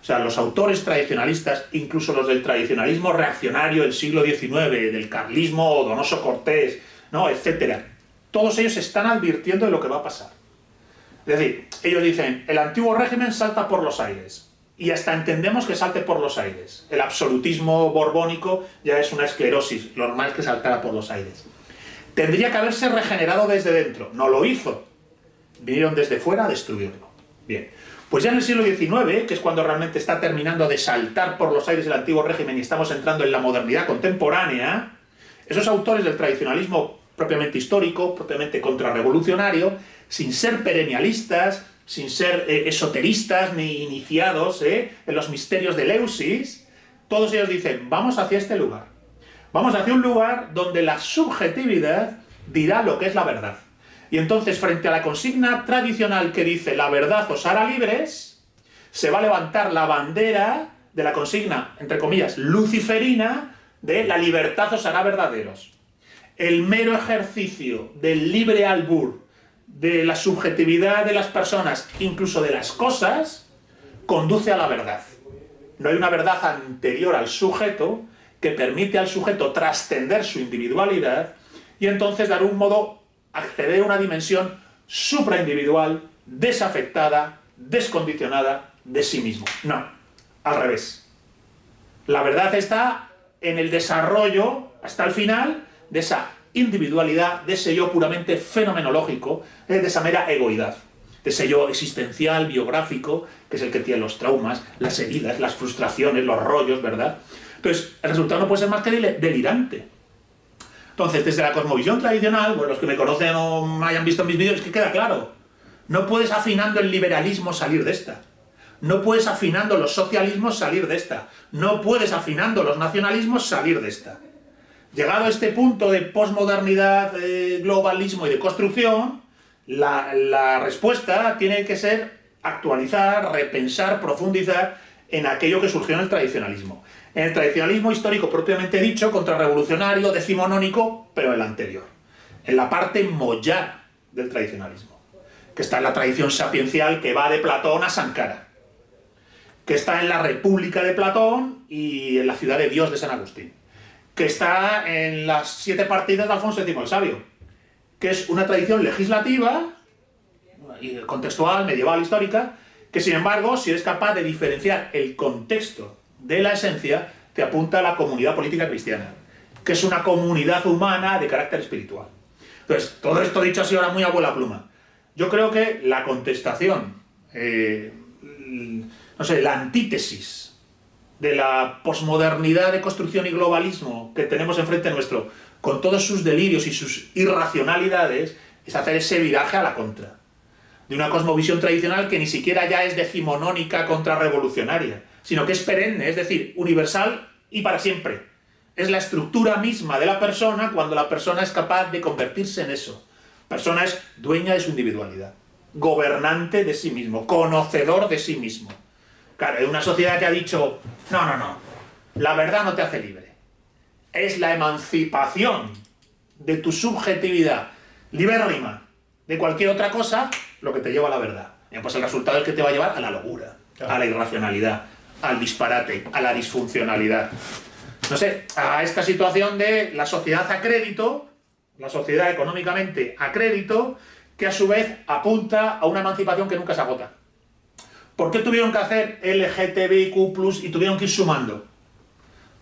O sea, los autores tradicionalistas, incluso los del tradicionalismo reaccionario del siglo XIX, del carlismo, Donoso Cortés, ¿no?, etcétera, todos ellos están advirtiendo de lo que va a pasar. Es decir, ellos dicen, el antiguo régimen salta por los aires. Y hasta entendemos que salte por los aires. El absolutismo borbónico ya es una esclerosis, lo normal es que saltara por los aires. Tendría que haberse regenerado desde dentro, no lo hizo. Vinieron desde fuera a destruirlo. Bien, pues ya en el siglo XIX, que es cuando realmente está terminando de saltar por los aires el antiguo régimen y estamos entrando en la modernidad contemporánea, esos autores del tradicionalismo propiamente histórico, propiamente contrarrevolucionario, sin ser perennialistas, sin ser esoteristas ni iniciados en los misterios de Eleusis, todos ellos dicen, vamos hacia este lugar. Vamos hacia un lugar donde la subjetividad dirá lo que es la verdad. Y entonces, frente a la consigna tradicional que dice, la verdad os hará libres, se va a levantar la bandera de la consigna, entre comillas, luciferina, de la libertad os hará verdaderos. El mero ejercicio del libre albur, de la subjetividad de las personas, incluso de las cosas, conduce a la verdad. No hay una verdad anterior al sujeto que permite al sujeto trascender su individualidad y entonces de algún modo acceder a una dimensión supraindividual, desafectada, descondicionada de sí mismo. No, al revés. La verdad está en el desarrollo hasta el final de esa individualidad, de ese yo puramente fenomenológico, de esa mera egoidad, de ese yo existencial, biográfico, que es el que tiene los traumas, las heridas, las frustraciones, los rollos, ¿verdad? Entonces, el resultado no puede ser más que delirante. Entonces, desde la cosmovisión tradicional, bueno, los que me conocen o me hayan visto en mis vídeos, es que queda claro, no puedes afinando el liberalismo salir de esta. No puedes afinando los socialismos salir de esta. No puedes afinando los nacionalismos salir de esta. Llegado a este punto de posmodernidad, globalismo y de construcción, la respuesta tiene que ser actualizar, repensar, profundizar en aquello que surgió en el tradicionalismo. En el tradicionalismo histórico propiamente dicho, contrarrevolucionario, decimonónico, pero el anterior. En la parte moyá del tradicionalismo, que está en la tradición sapiencial que va de Platón a Sankara, que está en la República de Platón y en la Ciudad de Dios de San Agustín, que está en las 7 partidas de Alfonso X el Sabio, que es una tradición legislativa, contextual, medieval, histórica, que sin embargo, si eres capaz de diferenciar el contexto de la esencia, te apunta a la comunidad política cristiana, que es una comunidad humana de carácter espiritual. Entonces, todo esto dicho así ahora muy a vuela pluma. Yo creo que la contestación, no sé, la antítesis de la posmodernidad de construcción y globalismo que tenemos enfrente nuestro, con todos sus delirios y sus irracionalidades, es hacer ese viraje a la contra. De una cosmovisión tradicional que ni siquiera ya es decimonónica contrarrevolucionaria, sino que es perenne, es decir, universal y para siempre. Es la estructura misma de la persona cuando la persona es capaz de convertirse en eso. La persona es dueña de su individualidad, gobernante de sí mismo, conocedor de sí mismo. Claro, hay una sociedad que ha dicho, no, la verdad no te hace libre. Es la emancipación de tu subjetividad libérrima de cualquier otra cosa lo que te lleva a la verdad. Y pues el resultado es que te va a llevar a la locura, a la irracionalidad, al disparate, a la disfuncionalidad. No sé, a esta situación de la sociedad a crédito, la sociedad económicamente a crédito, que a su vez apunta a una emancipación que nunca se agota. ¿Por qué tuvieron que hacer LGTBIQ+, y tuvieron que ir sumando?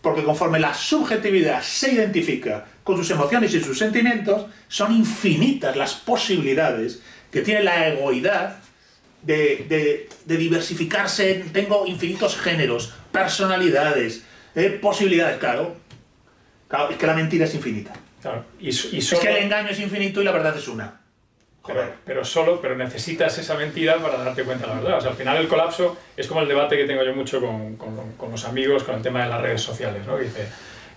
Porque conforme la subjetividad se identifica con sus emociones y sus sentimientos, son infinitas las posibilidades que tiene la egoidad de diversificarse. Tengo infinitos géneros, personalidades, posibilidades, claro. Es que la mentira es infinita. Claro. Es que el engaño es infinito y la verdad es una. Pero necesitas esa mentira para darte cuenta de la verdad. O sea, al final el colapso es como el debate que tengo yo mucho con los amigos con el tema de las redes sociales, ¿no? Que dice,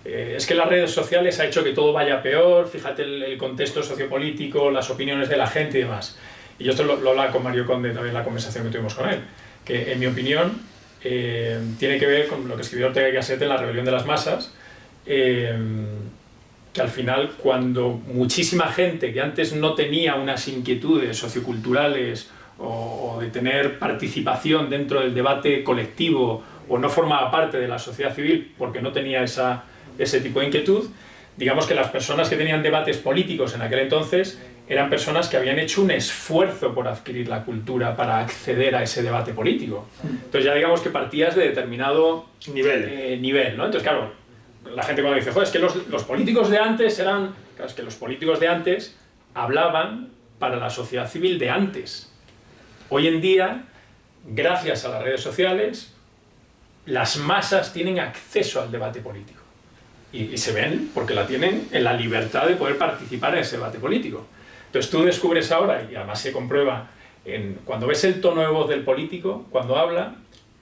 es que las redes sociales ha hecho que todo vaya peor, fíjate el contexto sociopolítico, las opiniones de la gente y demás. Y yo esto lo hablaba con Mario Conde también en la conversación que tuvimos con él, que en mi opinión tiene que ver con lo que escribió Ortega y Gasset en La rebelión de las masas, que al final cuando muchísima gente que antes no tenía unas inquietudes socioculturales o de tener participación dentro del debate colectivo o no formaba parte de la sociedad civil porque no tenía ese tipo de inquietud, digamos que las personas que tenían debates políticos en aquel entonces eran personas que habían hecho un esfuerzo por adquirir la cultura para acceder a ese debate político. Entonces ya digamos que partías de determinado nivel, ¿no? Entonces claro, la gente cuando dice, joder, es que los políticos de antes eran... Claro, es que los políticos de antes hablaban para la sociedad civil de antes. Hoy en día, gracias a las redes sociales, las masas tienen acceso al debate político. Y se ven porque la tienen en la libertad de poder participar en ese debate político. Entonces tú descubres ahora, y además se comprueba, cuando ves el tono de voz del político, cuando habla,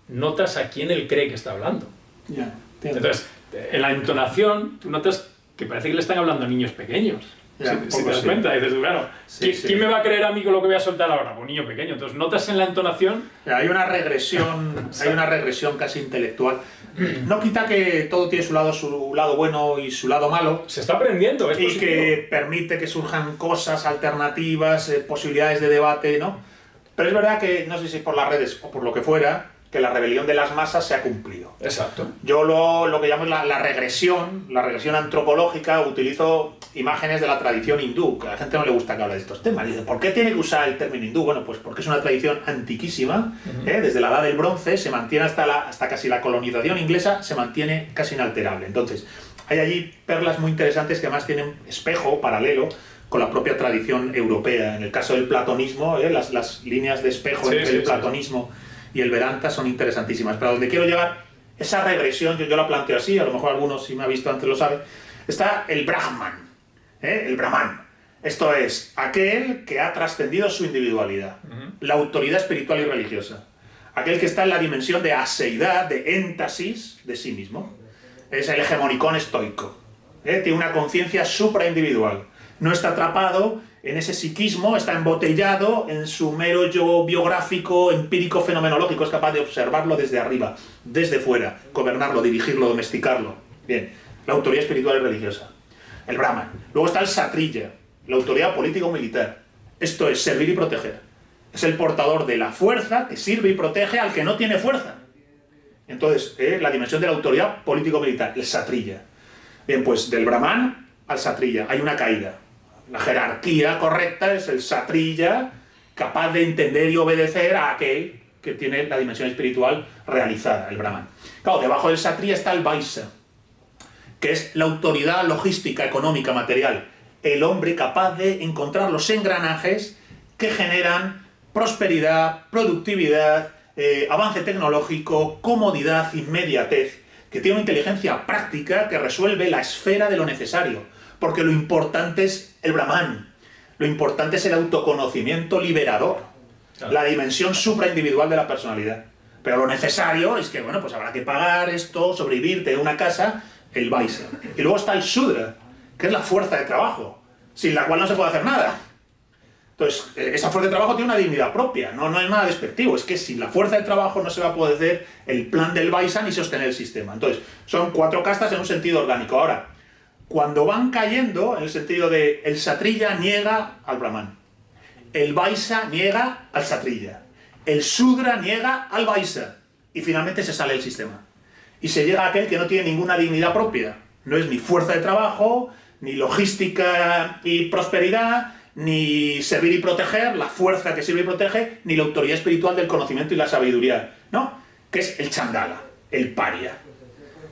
notas a quién él cree que está hablando. Ya, entonces, en la entonación, tú notas que parece que le están hablando a niños pequeños. Ya, si te das cuenta, dices, claro, ¿quién me va a creer a mí con lo que voy a soltar ahora? Pues un niño pequeño. Entonces notas en la entonación... Hay una regresión casi intelectual. No quita que todo tiene su lado bueno y su lado malo. Se está aprendiendo, es positivo. Que permite que surjan cosas alternativas, posibilidades de debate, ¿no? Pero es verdad que, no sé si por las redes o por lo que fuera, que la rebelión de las masas se ha cumplido. Exacto. Yo lo que llamo la regresión antropológica, utilizo imágenes de la tradición hindú, que a la gente no le gusta que hable de estos temas. Dice, ¿por qué tiene que usar el término hindú? Bueno, pues porque es una tradición antiquísima, desde la edad del bronce, se mantiene hasta casi la colonización inglesa, se mantiene casi inalterable. Entonces, hay allí perlas muy interesantes que además tienen espejo paralelo con la propia tradición europea. En el caso del platonismo, las líneas de espejo entre el platonismo y el Vedanta son interesantísimas. Pero donde quiero llegar, esa regresión, yo la planteo así, a lo mejor algunos, si me ha visto antes lo saben, está el Brahman, el Brahman. Esto es, aquel que ha trascendido su individualidad, la autoridad espiritual y religiosa. Aquel que está en la dimensión de aseidad, de éntasis de sí mismo. Es el hegemonicón estoico. Tiene una conciencia supraindividual. No está atrapado en ese psiquismo, está embotellado en su mero yo biográfico, empírico, fenomenológico, es capaz de observarlo desde arriba, desde fuera, gobernarlo, dirigirlo, domesticarlo. Bien, la autoridad espiritual y religiosa. El Brahman. Luego está el Kshatriya, la autoridad político-militar. Esto es servir y proteger. Es el portador de la fuerza que sirve y protege al que no tiene fuerza. Entonces, la dimensión de la autoridad político-militar, el Kshatriya. Bien, pues del Brahman al Kshatriya hay una caída. La jerarquía correcta es el Kshatriya, capaz de entender y obedecer a aquel que tiene la dimensión espiritual realizada, el Brahman. Claro, debajo del Kshatriya está el Vaishya, que es la autoridad logística, económica, material. El hombre capaz de encontrar los engranajes que generan prosperidad, productividad, avance tecnológico, comodidad, inmediatez, que tiene una inteligencia práctica que resuelve la esfera de lo necesario. Porque lo importante es el Brahman, lo importante es el autoconocimiento liberador, la dimensión supraindividual de la personalidad. Pero lo necesario es que, bueno, pues habrá que pagar esto, sobrevivir, tener una casa, el Vaishya. Y luego está el Shudra, que es la fuerza de trabajo, sin la cual no se puede hacer nada. Entonces, esa fuerza de trabajo tiene una dignidad propia, no es nada despectivo, es que sin la fuerza de trabajo no se va a poder hacer el plan del Vaishya ni sostener el sistema. Entonces, son 4 castas en un sentido orgánico. Ahora, cuando van cayendo, en el sentido de el Kshatriya niega al Brahman, el Vaishya niega al Kshatriya, el Shudra niega al Vaishya, y finalmente se sale del sistema. Y se llega a aquel que no tiene ninguna dignidad propia. No es ni fuerza de trabajo, ni logística y prosperidad, ni servir y proteger, la fuerza que sirve y protege, ni la autoridad espiritual del conocimiento y la sabiduría. ¿No? Que es el Chandala, el Paria.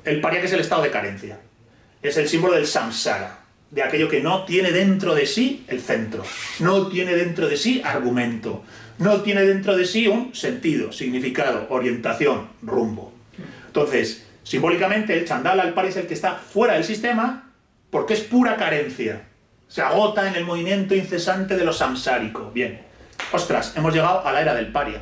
El Paria, que es el estado de carencia. Es el símbolo del samsara, de aquello que no tiene dentro de sí el centro, no tiene dentro de sí argumento, no tiene dentro de sí un sentido, significado, orientación, rumbo. Entonces, simbólicamente, el Chandala, el Paria, es el que está fuera del sistema porque es pura carencia. Se agota en el movimiento incesante de lo samsárico. Bien, ostras, hemos llegado a la era del Paria.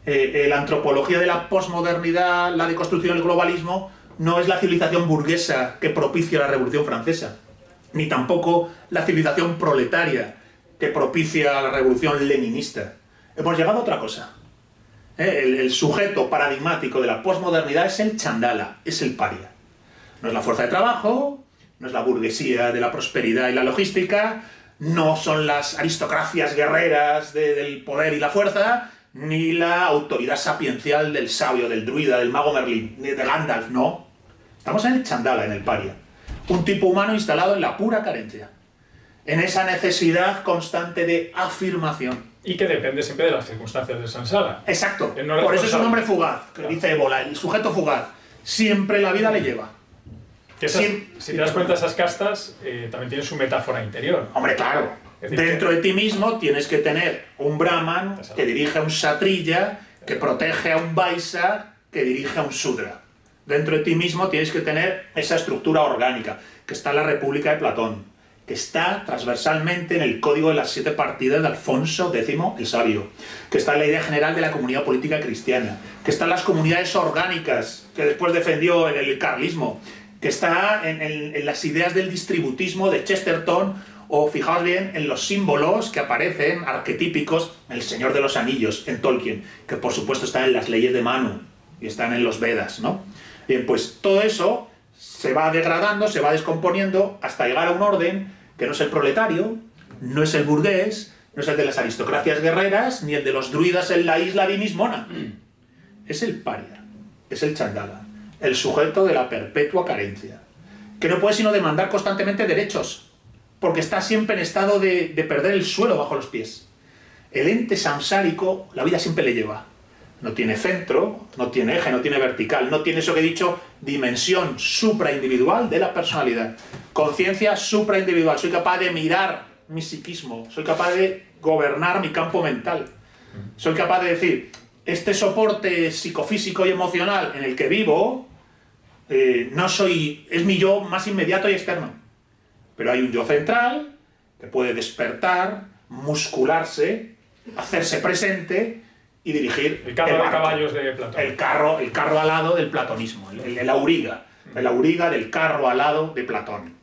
La antropología de la posmodernidad, la deconstrucción del globalismo, no es la civilización burguesa que propicia la Revolución Francesa, ni tampoco la civilización proletaria que propicia la Revolución Leninista. Hemos llegado a otra cosa. El sujeto paradigmático de la posmodernidad es el chandala, es el paria. No es la fuerza de trabajo, no es la burguesía de la prosperidad y la logística, no son las aristocracias guerreras del poder y la fuerza, ni la autoridad sapiencial del sabio, del druida, del mago Merlín, ni de Gandalf, no. Estamos en el chandala, en el paria. Un tipo humano instalado en la pura carencia, en esa necesidad constante de afirmación. Y que depende siempre de las circunstancias de samsara. Exacto. Por eso es un hombre fugaz, que dice Ébola, el sujeto fugaz. Siempre la vida le lleva. Si te das cuenta, esas castas también tienen su metáfora interior. Hombre, claro. Dentro de ti mismo tienes que tener un brahman que dirige a un satrilla, que protege a un vaisa, que dirige a un sudra. Dentro de ti mismo tienes que tener esa estructura orgánica, que está en la República de Platón, que está transversalmente en el Código de las 7 partidas de Alfonso X el Sabio, que está en la idea general de la comunidad política cristiana, que está en las comunidades orgánicas que después defendió el carlismo, que está en las ideas del distributismo de Chesterton, o fijaos bien en los símbolos que aparecen arquetípicos en El Señor de los Anillos, en Tolkien, que por supuesto están en las leyes de Manu y están en los Vedas, ¿no? Bien, pues todo eso se va degradando, se va descomponiendo hasta llegar a un orden que no es el proletario, no es el burgués, no es el de las aristocracias guerreras, ni el de los druidas en la isla de Nismona. Es el paria, es el chandala, el sujeto de la perpetua carencia, que no puede sino demandar constantemente derechos, porque está siempre en estado de perder el suelo bajo los pies. El ente samsárico, la vida siempre le lleva. No tiene centro, no tiene eje, no tiene vertical, no tiene eso que he dicho, dimensión supraindividual de la personalidad. Conciencia supraindividual. Soy capaz de mirar mi psiquismo, soy capaz de gobernar mi campo mental. Soy capaz de decir, este soporte psicofísico y emocional en el que vivo, es mi yo más inmediato y externo. Pero hay un yo central que puede despertar, muscularse, hacerse presente y dirigir el carro de caballos de Platón. El carro alado del platonismo, el auriga del carro alado de Platón.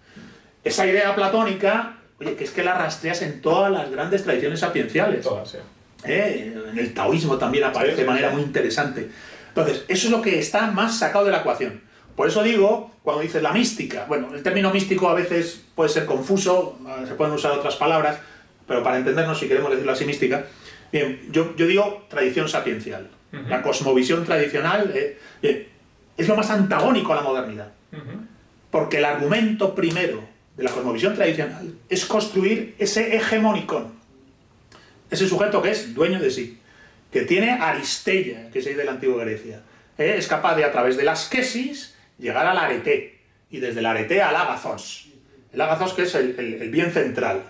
Esa idea platónica, oye, que es que la rastreas en todas las grandes tradiciones sapienciales. Todas, sí. En el taoísmo también aparece de manera muy interesante. Entonces, eso es lo que está más sacado de la ecuación. Por eso digo, cuando dices la mística, bueno, el término místico a veces puede ser confuso, se pueden usar otras palabras, pero para entendernos, si queremos decirlo así, mística, bien, yo digo tradición sapiencial. La cosmovisión tradicional es lo más antagónico a la modernidad. Porque el argumento primero de la cosmovisión tradicional es construir ese hegemonicón. Ese sujeto que es dueño de sí, que tiene aristeia, que es de la antigua Grecia. Es capaz de, a través de las quesis, llegar al arete, y desde el arete al agathos. El agathos, que es el bien central.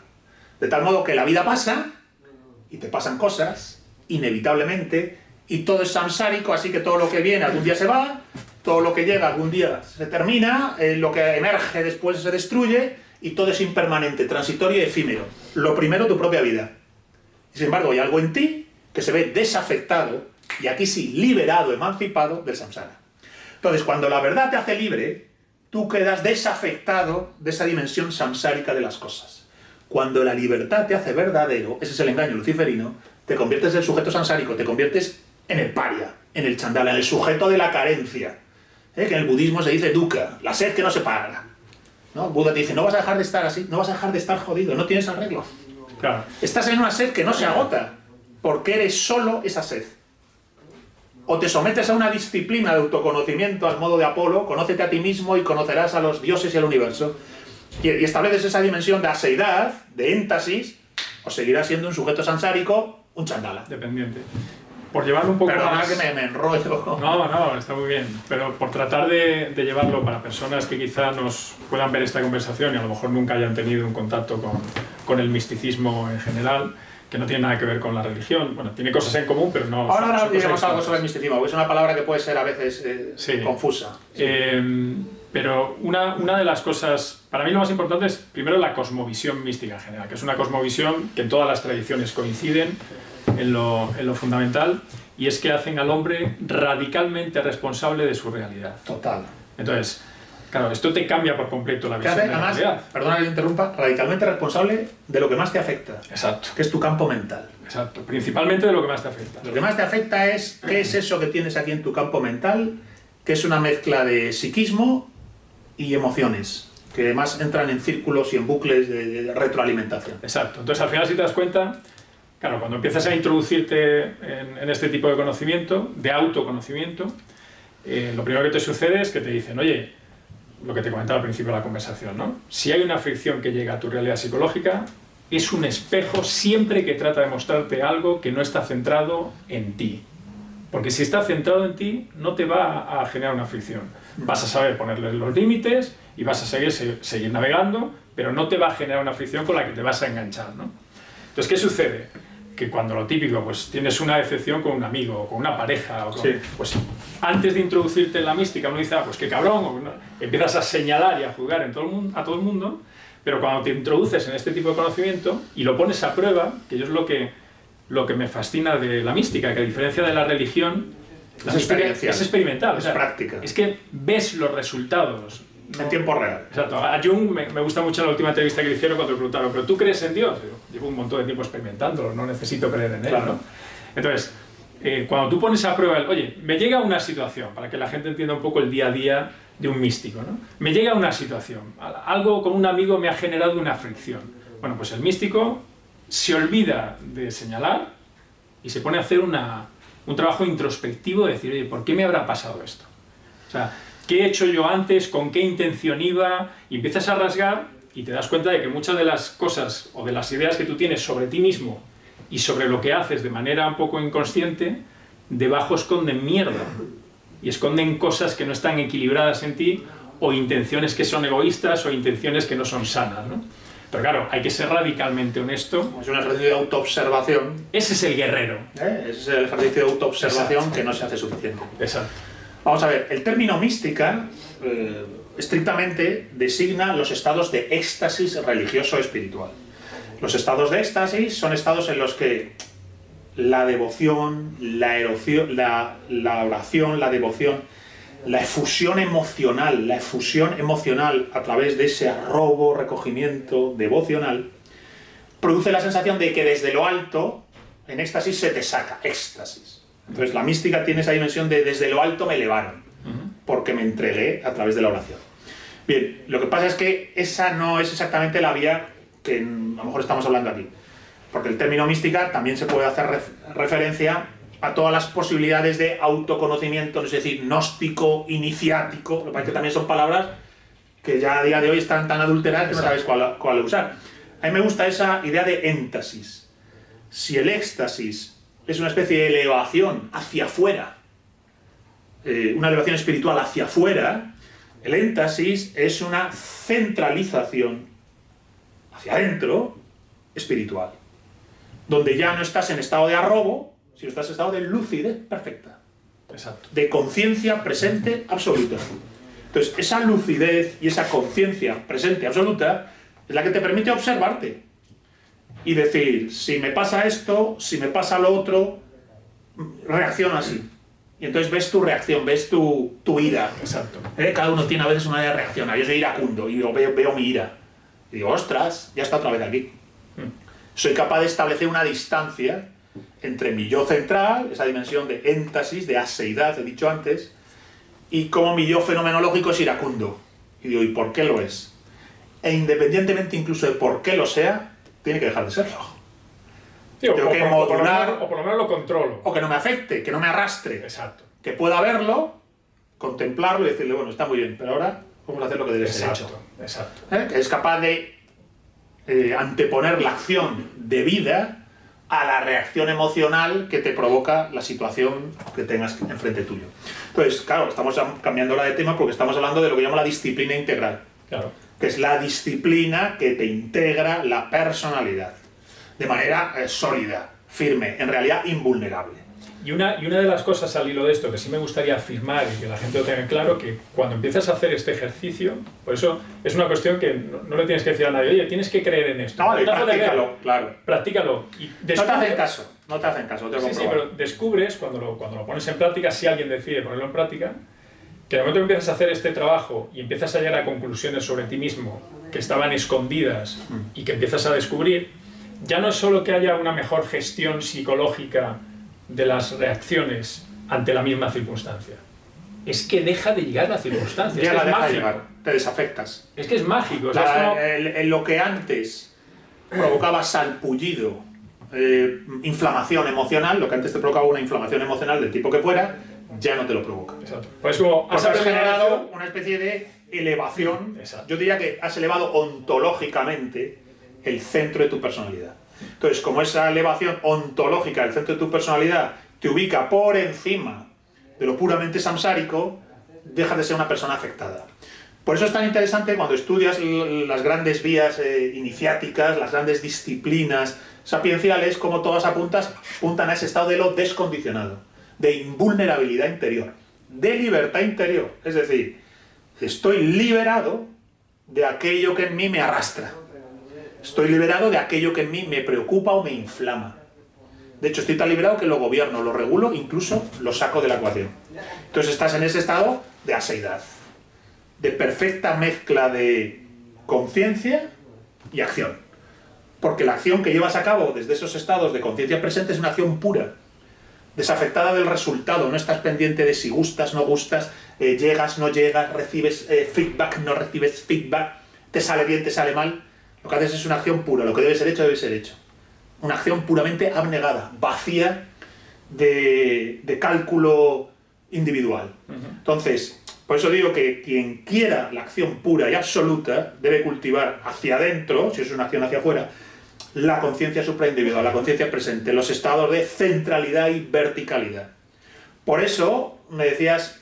De tal modo que la vida pasa, y te pasan cosas, inevitablemente, y todo es samsárico, así que todo lo que viene algún día se va, todo lo que llega algún día se termina, lo que emerge después se destruye, y todo es impermanente, transitorio y efímero. Lo primero, tu propia vida. Y sin embargo, hay algo en ti que se ve desafectado, y aquí sí, liberado, emancipado del samsara. Entonces, cuando la verdad te hace libre, tú quedas desafectado de esa dimensión samsárica de las cosas. Cuando la libertad te hace verdadero, ese es el engaño luciferino, te conviertes en el sujeto samsárico, te conviertes en el paria, en el chandala, en el sujeto de la carencia. Que en el budismo se dice dukkha, la sed que no se paga. ¿No? Buda te dice, no vas a dejar de estar así, no vas a dejar de estar jodido, no tienes arreglo. Claro. Estás en una sed que no se agota, porque eres solo esa sed. O te sometes a una disciplina de autoconocimiento al modo de Apolo, conócete a ti mismo y conocerás a los dioses y al universo, y estableces esa dimensión de aseidad, de éntasis, o seguirás siendo un sujeto samsárico, un chandala. Dependiente. Por llevarlo un poco Perdona más... que me enrollo. No, está muy bien. Pero por tratar de llevarlo para personas que quizá nos puedan ver esta conversación y a lo mejor nunca hayan tenido un contacto con el misticismo en general, que no tiene nada que ver con la religión. Bueno, tiene cosas en común, pero no... Ahora diremos algo sobre el misticismo, porque es una palabra que puede ser a veces confusa. Sí. Pero una de las cosas, para mí lo más importante es, primero, la cosmovisión mística en general, que es una cosmovisión que en todas las tradiciones coinciden en lo fundamental, y es que hacen al hombre radicalmente responsable de su realidad. Total. Entonces, claro, esto te cambia por completo la visión de la Además, realidad. perdona que te interrumpa, radicalmente responsable de lo que más te afecta. Exacto. Que es tu campo mental. Exacto. Principalmente de lo que más te afecta. Lo que más te afecta es qué es eso que tienes aquí en tu campo mental, que es una mezcla de psiquismo y emociones, que además entran en círculos y en bucles de retroalimentación. Exacto. Entonces, al final, si te das cuenta, claro, cuando empiezas a introducirte en este tipo de conocimiento, de autoconocimiento, lo primero que te sucede es que te dicen, oye, lo que te comentaba al principio de la conversación, ¿no? Si hay una fricción que llega a tu realidad psicológica, es un espejo siempre que trata de mostrarte algo que no está centrado en ti. Porque si está centrado en ti, no te va a generar una fricción. Vas a saber ponerle los límites y vas a seguir navegando, pero no te va a generar una fricción con la que te vas a enganchar, ¿no? Entonces, ¿qué sucede? Que cuando lo típico, pues tienes una decepción con un amigo, o con una pareja, o con, Sí. pues antes de introducirte en la mística, uno dice, ah, pues qué cabrón, o, ¿no? Empiezas a señalar y a juzgar a todo el mundo, pero cuando te introduces en este tipo de conocimiento y lo pones a prueba, que yo es lo que me fascina de la mística, que a diferencia de la religión, la mística es experimental, es práctica. Es que ves los resultados. En tiempo real. Exacto. A Jung me gusta mucho la última entrevista que le hicieron cuando le preguntaron, ¿pero tú crees en Dios? Digo, llevo un montón de tiempo experimentándolo, no necesito creer en él, Claro. ¿no? Entonces, cuando tú pones a prueba, oye, me llega una situación, para que la gente entienda un poco el día a día de un místico, ¿no? Me llega una situación, algo con un amigo me ha generado una fricción. Bueno, pues el místico se olvida de señalar y se pone a hacer un trabajo introspectivo de decir, oye, ¿por qué me habrá pasado esto? O sea, ¿qué he hecho yo antes? ¿Con qué intención iba? Y empiezas a rasgar y te das cuenta de que muchas de las cosas o de las ideas que tú tienes sobre ti mismo y sobre lo que haces de manera un poco inconsciente, debajo esconden mierda. Y esconden cosas que no están equilibradas en ti, o intenciones que son egoístas, o intenciones que no son sanas, ¿no? Pero claro, hay que ser radicalmente honesto. Es un ejercicio de autoobservación. Ese es el guerrero. Ese es el ejercicio de autoobservación. Exacto. Que no se hace suficiente. Exacto. Vamos a ver, el término mística estrictamente designa los estados de éxtasis religioso espiritual. Los estados de éxtasis son estados en los que la devoción, la oración, la devoción, la efusión emocional a través de ese arrobo, recogimiento devocional, produce la sensación de que desde lo alto, en éxtasis se te saca, éxtasis. Entonces la mística tiene esa dimensión de desde lo alto me elevaron, porque me entregué a través de la oración. Bien, lo que pasa es que esa no es exactamente la vía que a lo mejor estamos hablando aquí. Porque el término mística también se puede hacer referencia a todas las posibilidades de autoconocimiento, es decir, gnóstico, iniciático, lo que pasa es que también son palabras que ya a día de hoy están tan adulteradas que no sabes cuál usar. A mí me gusta esa idea de éxtasis. Si el éxtasis es una especie de elevación hacia afuera, una elevación espiritual hacia afuera, el éxtasis es una centralización hacia adentro espiritual, donde ya no estás en estado de arrobo, sino estás en estado de lucidez perfecta. Exacto. De conciencia presente absoluta. Entonces, esa lucidez y esa conciencia presente absoluta es la que te permite observarte y decir, si me pasa esto, si me pasa lo otro, reacciono así. Y entonces ves tu reacción, ves tu ira. Exacto. Cada uno tiene a veces una manera de reaccionar. Yo soy iracundo y veo mi ira. Y digo, ostras, ya está otra vez aquí. Soy capaz de establecer una distancia entre mi yo central, esa dimensión de éxtasis, de aseidad, he dicho antes, y cómo mi yo fenomenológico es iracundo. Y digo, ¿y por qué lo es? E independientemente incluso de por qué lo sea, tiene que dejar de serlo. Tío, Tengo que modular, o por lo menos lo controlo. o que no me afecte, que no me arrastre. Exacto. Que pueda verlo, contemplarlo y decirle, bueno, está muy bien, pero ahora vamos a hacer lo que debe ser hecho. Exacto. Que es capaz de anteponer la acción de vida a la reacción emocional que te provoca la situación que tengas enfrente tuyo. Entonces, claro, estamos cambiando ahora de tema porque estamos hablando de lo que llamo la disciplina integral. Claro. Que es la disciplina que te integra la personalidad de manera sólida, firme, en realidad invulnerable. Y una de las cosas al hilo de esto que sí me gustaría afirmar y que la gente lo tenga claro, que cuando empiezas a hacer este ejercicio, por eso es una cuestión que no le tienes que decir a nadie, oye, tienes que creer en esto. No, vale, practícalo, claro. Practícalo. Y no te hacen caso, no te hacen caso, te sí, pero descubres, cuando lo pones en práctica, si alguien decide ponerlo en práctica, que en el momento que empiezas a hacer este trabajo y empiezas a llegar a conclusiones sobre ti mismo que estaban escondidas y que empiezas a descubrir, ya no es solo que haya una mejor gestión psicológica de las reacciones ante la misma circunstancia, es que deja de llegar la circunstancia. Llega, es que es deja mágico. de llegar, te desafectas. Es que es mágico. O sea, En lo que antes provocaba salpullido, inflamación emocional, lo que antes te provocaba una inflamación emocional del tipo que fuera, ya no te lo provoca. exacto. Pues como Has generado una especie de elevación. Exacto. Yo diría que has elevado ontológicamente el centro de tu personalidad. Entonces, como esa elevación ontológica del centro de tu personalidad te ubica por encima de lo puramente samsárico, dejas de ser una persona afectada. Por eso es tan interesante cuando estudias las grandes vías iniciáticas, las grandes disciplinas sapienciales, como todas apuntan a ese estado de lo descondicionado, de invulnerabilidad interior, de libertad interior. Es decir, estoy liberado de aquello que en mí me arrastra. Estoy liberado de aquello que en mí me preocupa o me inflama. De hecho, estoy tan liberado que lo gobierno, lo regulo, incluso lo saco de la ecuación. Entonces estás en ese estado de aseidad, de perfecta mezcla de conciencia y acción. Porque la acción que llevas a cabo desde esos estados de conciencia presente es una acción pura, desafectada del resultado. No estás pendiente de si gustas, no gustas, llegas, no llegas, recibes feedback, no recibes feedback, te sale bien, te sale mal. Lo que haces es una acción pura, lo que debe ser hecho, debe ser hecho. Una acción puramente abnegada, vacía de cálculo individual. Entonces, por eso digo que quien quiera la acción pura y absoluta debe cultivar hacia adentro, si es una acción hacia afuera, la conciencia supraindividual, la conciencia presente, los estados de centralidad y verticalidad. Por eso me decías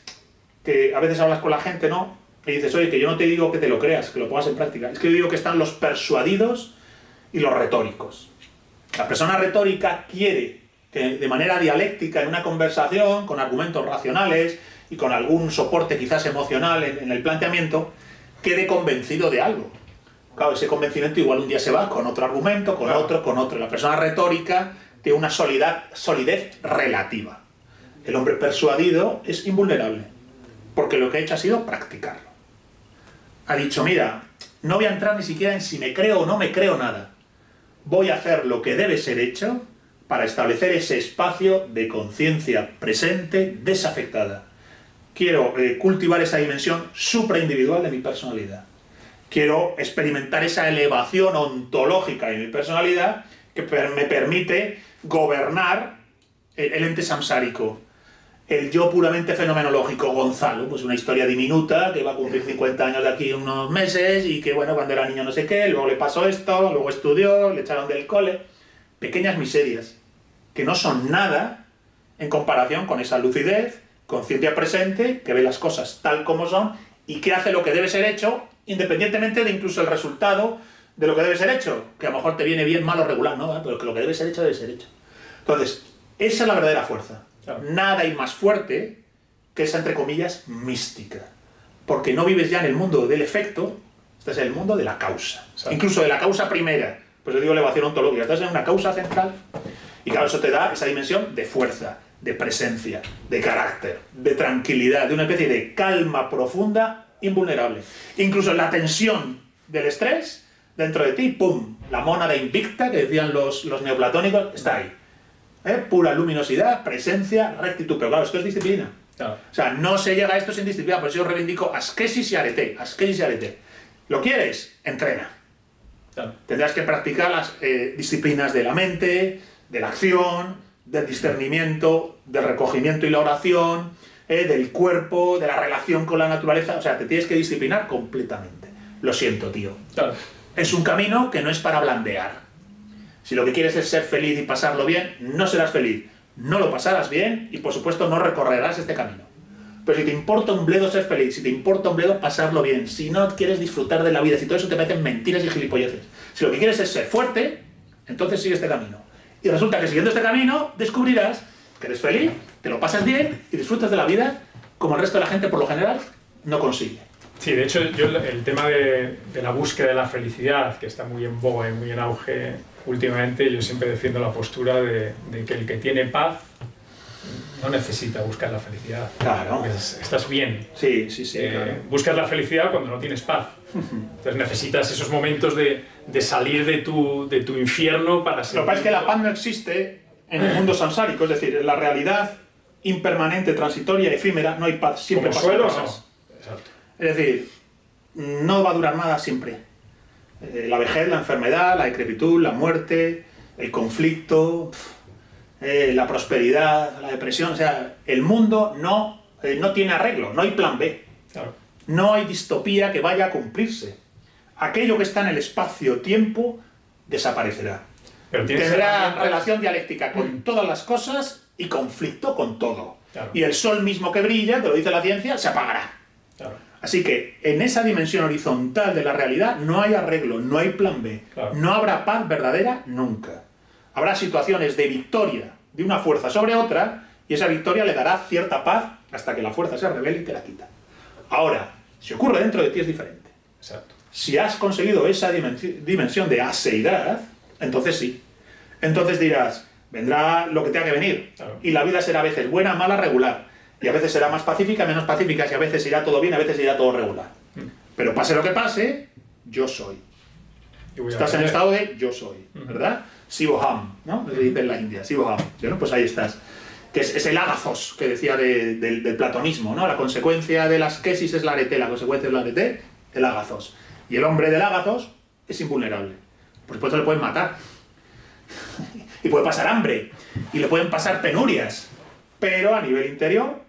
que a veces hablas con la gente, ¿no? Y dices, oye, que yo no te digo que te lo creas, que lo pongas en práctica. Es que yo digo que están los persuadidos y los retóricos. La persona retórica quiere que de manera dialéctica, en una conversación, con argumentos racionales y con algún soporte quizás emocional en el planteamiento, quede convencido de algo. Claro, ese convencimiento igual un día se va con otro argumento, con otro, con otro. La persona retórica tiene una solidez relativa. El hombre persuadido es invulnerable, porque lo que ha hecho ha sido practicarlo. Ha dicho, mira, no voy a entrar ni siquiera en si me creo o no me creo nada. Voy a hacer lo que debe ser hecho para establecer ese espacio de conciencia presente desafectada. Quiero cultivar esa dimensión supraindividual de mi personalidad. Quiero experimentar esa elevación ontológica de mi personalidad que me permite gobernar el ente samsárico. El yo puramente fenomenológico, Gonzalo, pues una historia diminuta que va a cumplir 50 años de aquí en unos meses y que, bueno, cuando era niño no sé qué, luego le pasó esto, luego estudió, le echaron del cole. Pequeñas miserias que no son nada en comparación con esa lucidez, conciencia presente, que ve las cosas tal como son y que hace lo que debe ser hecho, independientemente de incluso el resultado de lo que debe ser hecho, que a lo mejor te viene bien, mal o regular, ¿no? Pero que lo que debe ser hecho, debe ser hecho. Entonces, esa es la verdadera fuerza. Claro. Nada hay más fuerte que esa, entre comillas, mística. Porque no vives ya en el mundo del efecto, estás en el mundo de la causa. Exacto. Incluso de la causa primera. Pues yo digo elevación ontológica. Estás en una causa central. Y claro, eso te da esa dimensión de fuerza, de presencia, de carácter, de tranquilidad, de una especie de calma profunda, invulnerable. Incluso en la tensión del estrés, dentro de ti, ¡pum! La mónada invicta, que decían los neoplatónicos, está ahí. Pura luminosidad, presencia, rectitud. Pero claro, esto es disciplina. Claro. O sea, no se llega a esto sin disciplina. Por eso yo reivindico ascesis y arete. Ascesis y arete. ¿Lo quieres? Entrena. Claro. Tendrás que practicar las disciplinas de la mente, de la acción, del discernimiento, del recogimiento y la oración, del cuerpo, de la relación con la naturaleza. O sea, te tienes que disciplinar completamente. Lo siento, tío. Claro. Es un camino que no es para blandear. Si lo que quieres es ser feliz y pasarlo bien, no serás feliz. No lo pasarás bien y, por supuesto, no recorrerás este camino. Pero si te importa un bledo ser feliz, si te importa un bledo pasarlo bien, si no quieres disfrutar de la vida, si todo eso te parecen mentiras y gilipolleces, si lo que quieres es ser fuerte, entonces sigue este camino. Y resulta que siguiendo este camino descubrirás que eres feliz, te lo pasas bien y disfrutas de la vida como el resto de la gente, por lo general, no consigue. Sí, de hecho, yo el tema de la búsqueda de la felicidad, que está muy en boga y muy en auge últimamente, yo siempre defiendo la postura de que el que tiene paz no necesita buscar la felicidad. Claro. Estás bien. Sí, claro. Buscas la felicidad cuando no tienes paz. Entonces necesitas esos momentos de salir de tu infierno para ser... Lo que pasa es que la paz no existe en el mundo samsárico, es decir, en la realidad impermanente, transitoria, efímera, no hay paz, siempre como pasan suelo, cosas. no. Exacto. Es decir, no va a durar nada siempre. La vejez, la enfermedad, la decrepitud, la muerte, el conflicto, la prosperidad, la depresión, o sea, el mundo no tiene arreglo, no hay plan B. Claro. No hay distopía que vaya a cumplirse. Aquello que está en el espacio-tiempo desaparecerá. Pero tendrá relación dialéctica con todas las cosas y conflicto con todo. Claro. Y el sol mismo que brilla, te lo dice la ciencia, se apagará. Claro. Así que en esa dimensión horizontal de la realidad no hay arreglo, no hay plan B. Claro. No habrá paz verdadera nunca. Habrá situaciones de victoria de una fuerza sobre otra y esa victoria le dará cierta paz hasta que la fuerza se revele y te la quita. Ahora, si ocurre dentro de ti es diferente. Exacto. Si has conseguido esa dimensión de aseidad, entonces sí. Entonces dirás, vendrá lo que tenga que venir. Claro. Y la vida será a veces buena, mala, regular. Y a veces será más pacífica, menos pacífica, y a veces irá todo bien, a veces irá todo regular. Pero pase lo que pase, yo soy. Estás en el estado de yo soy, ¿verdad? Sivoham, ¿no? Se dice en la India, Sivoham. Bueno, pues ahí estás. Que es el ágazos que decía del platonismo, ¿no? La consecuencia de las quesis es la arete, la consecuencia de la arete, el ágazos. Y el hombre del ágazos es invulnerable. Por supuesto le pueden matar. Y puede pasar hambre. Y le pueden pasar penurias. Pero a nivel interior,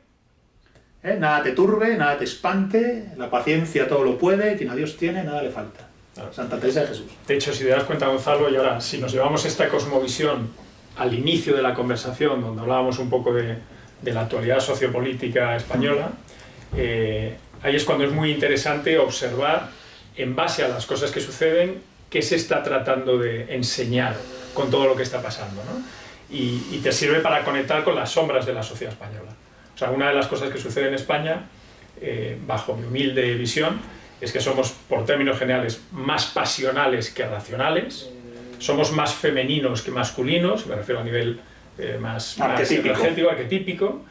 nada te turbe, nada te espante, la paciencia todo lo puede, quien a Dios tiene, nada le falta. Claro. Santa Teresa de Jesús. De hecho, si te das cuenta, Gonzalo, y ahora, si nos llevamos esta cosmovisión al inicio de la conversación, donde hablábamos un poco de la actualidad sociopolítica española, ahí es cuando es muy interesante observar, en base a las cosas que suceden, qué se está tratando de enseñar con todo lo que está pasando, ¿no? Y te sirve para conectar con las sombras de la sociedad española. O sea, una de las cosas que sucede en España, bajo mi humilde visión, es que somos, por términos generales, más pasionales que racionales, somos más femeninos que masculinos, me refiero a nivel más energético, arquetípico,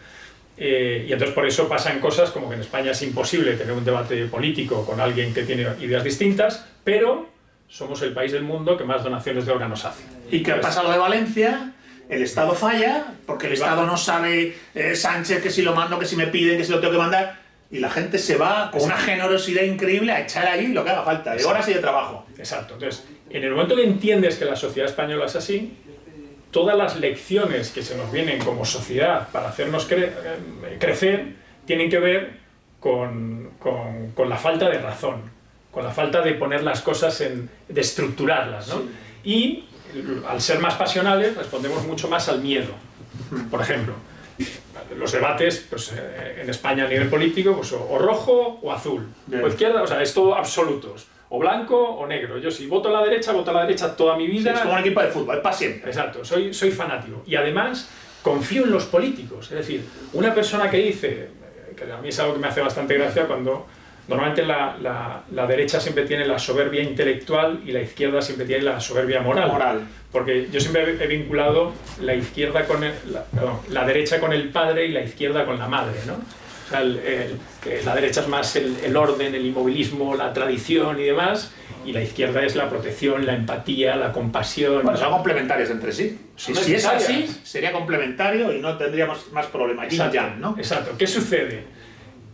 y entonces por eso pasan cosas como que en España es imposible tener un debate político con alguien que tiene ideas distintas, pero somos el país del mundo que más donaciones de órganos hace. ¿Y qué ha pasado de Valencia? El Estado falla, porque el Estado no sabe, Sánchez, que si lo mando, que si me piden, que si lo tengo que mandar, y la gente se va con una generosidad increíble a echar allí lo que haga falta, de horas y de trabajo. Exacto. Entonces, en el momento que entiendes que la sociedad española es así, todas las lecciones que se nos vienen como sociedad para hacernos crecer tienen que ver con la falta de razón, con la falta de poner las cosas de estructurarlas, ¿no? Sí. Y al ser más pasionales respondemos mucho más al miedo. Por ejemplo, los debates pues, en España a nivel político, pues, o rojo o azul, o izquierda, o sea, es todo absolutos, o blanco o negro. Yo si voto a la derecha toda mi vida. Sí, es como un equipo de fútbol, es para siempre. Exacto, soy fanático. Y además confío en los políticos. Es decir, una persona que dice, que a mí es algo que me hace bastante gracia cuando... Normalmente la derecha siempre tiene la soberbia intelectual y la izquierda siempre tiene la soberbia moral. Porque yo siempre he vinculado la izquierda con la derecha con el padre y la izquierda con la madre, ¿no? O sea, la derecha es más el orden, el inmovilismo, la tradición y demás, y la izquierda es la protección, la empatía, la compasión. Bueno, son complementarios entre sí. Si es así, sería complementario y no tendríamos más problemas. Exacto, ¿no? Exacto. ¿Qué sucede?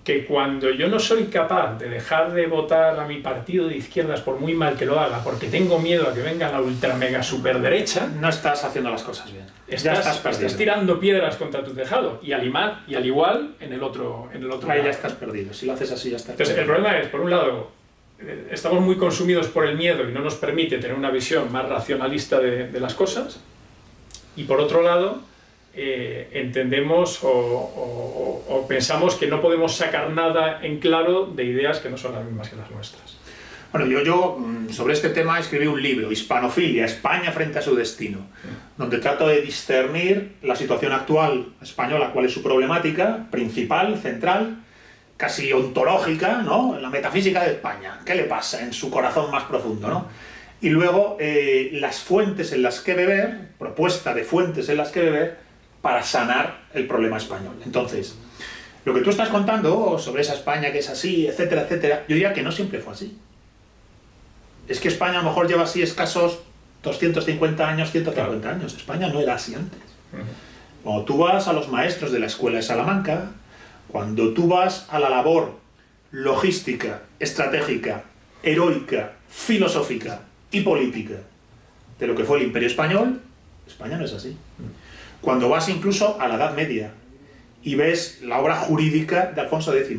Que cuando yo no soy capaz de dejar de votar a mi partido de izquierdas por muy mal que lo haga, porque tengo miedo a que venga la ultra mega super derecha, no estás haciendo las cosas bien. Estás tirando piedras contra tu tejado y al igual en el otro ahí lado. Ya estás perdido. Si lo haces así ya estás Entonces, perdido. el problema es, por un lado, estamos muy consumidos por el miedo y no nos permite tener una visión más racionalista de las cosas, y por otro lado entendemos o pensamos que no podemos sacar nada en claro de ideas que no son las mismas que las nuestras. Bueno, yo sobre este tema escribí un libro, Hispanofilia, España frente a su destino, donde trato de discernir la situación actual española, cuál es su problemática principal, central, casi ontológica, ¿no? La metafísica de España, ¿qué le pasa en su corazón más profundo, ¿no? Y luego las fuentes en las que beber, propuesta de fuentes en las que beber, para sanar el problema español. Entonces, lo que tú estás contando sobre esa España que es así, etcétera, etcétera, yo diría que no siempre fue así. Es que España a lo mejor lleva así escasos 250 años, 150 años. España no era así antes. Cuando tú vas a los maestros de la Escuela de Salamanca, cuando tú vas a la labor logística, estratégica, heroica, filosófica y política de lo que fue el Imperio Español, España no es así. Cuando vas incluso a la Edad Media y ves la obra jurídica de Alfonso X,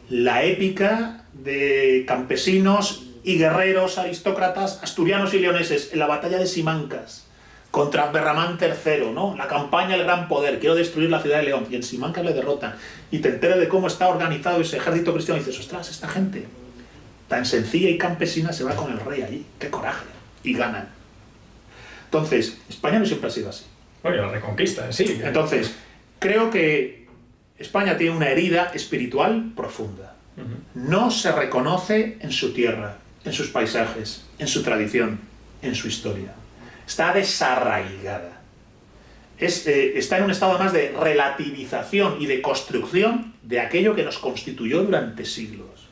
la épica de campesinos y guerreros aristócratas asturianos y leoneses en la batalla de Simancas contra Berramán III, ¿no? La campaña del gran poder, quiero destruir la ciudad de León, y en Simancas le derrotan, y te enteras de cómo está organizado ese ejército cristiano, y dices, ostras, esta gente tan sencilla y campesina se va con el rey allí, qué coraje, y ganan. Entonces, España no siempre ha sido así. Oye, la reconquista, sí. Entonces, creo que España tiene una herida espiritual profunda. No se reconoce en su tierra, en sus paisajes, en su tradición, en su historia. Está desarraigada. Está en un estado además de relativización y de construcción de aquello que nos constituyó durante siglos.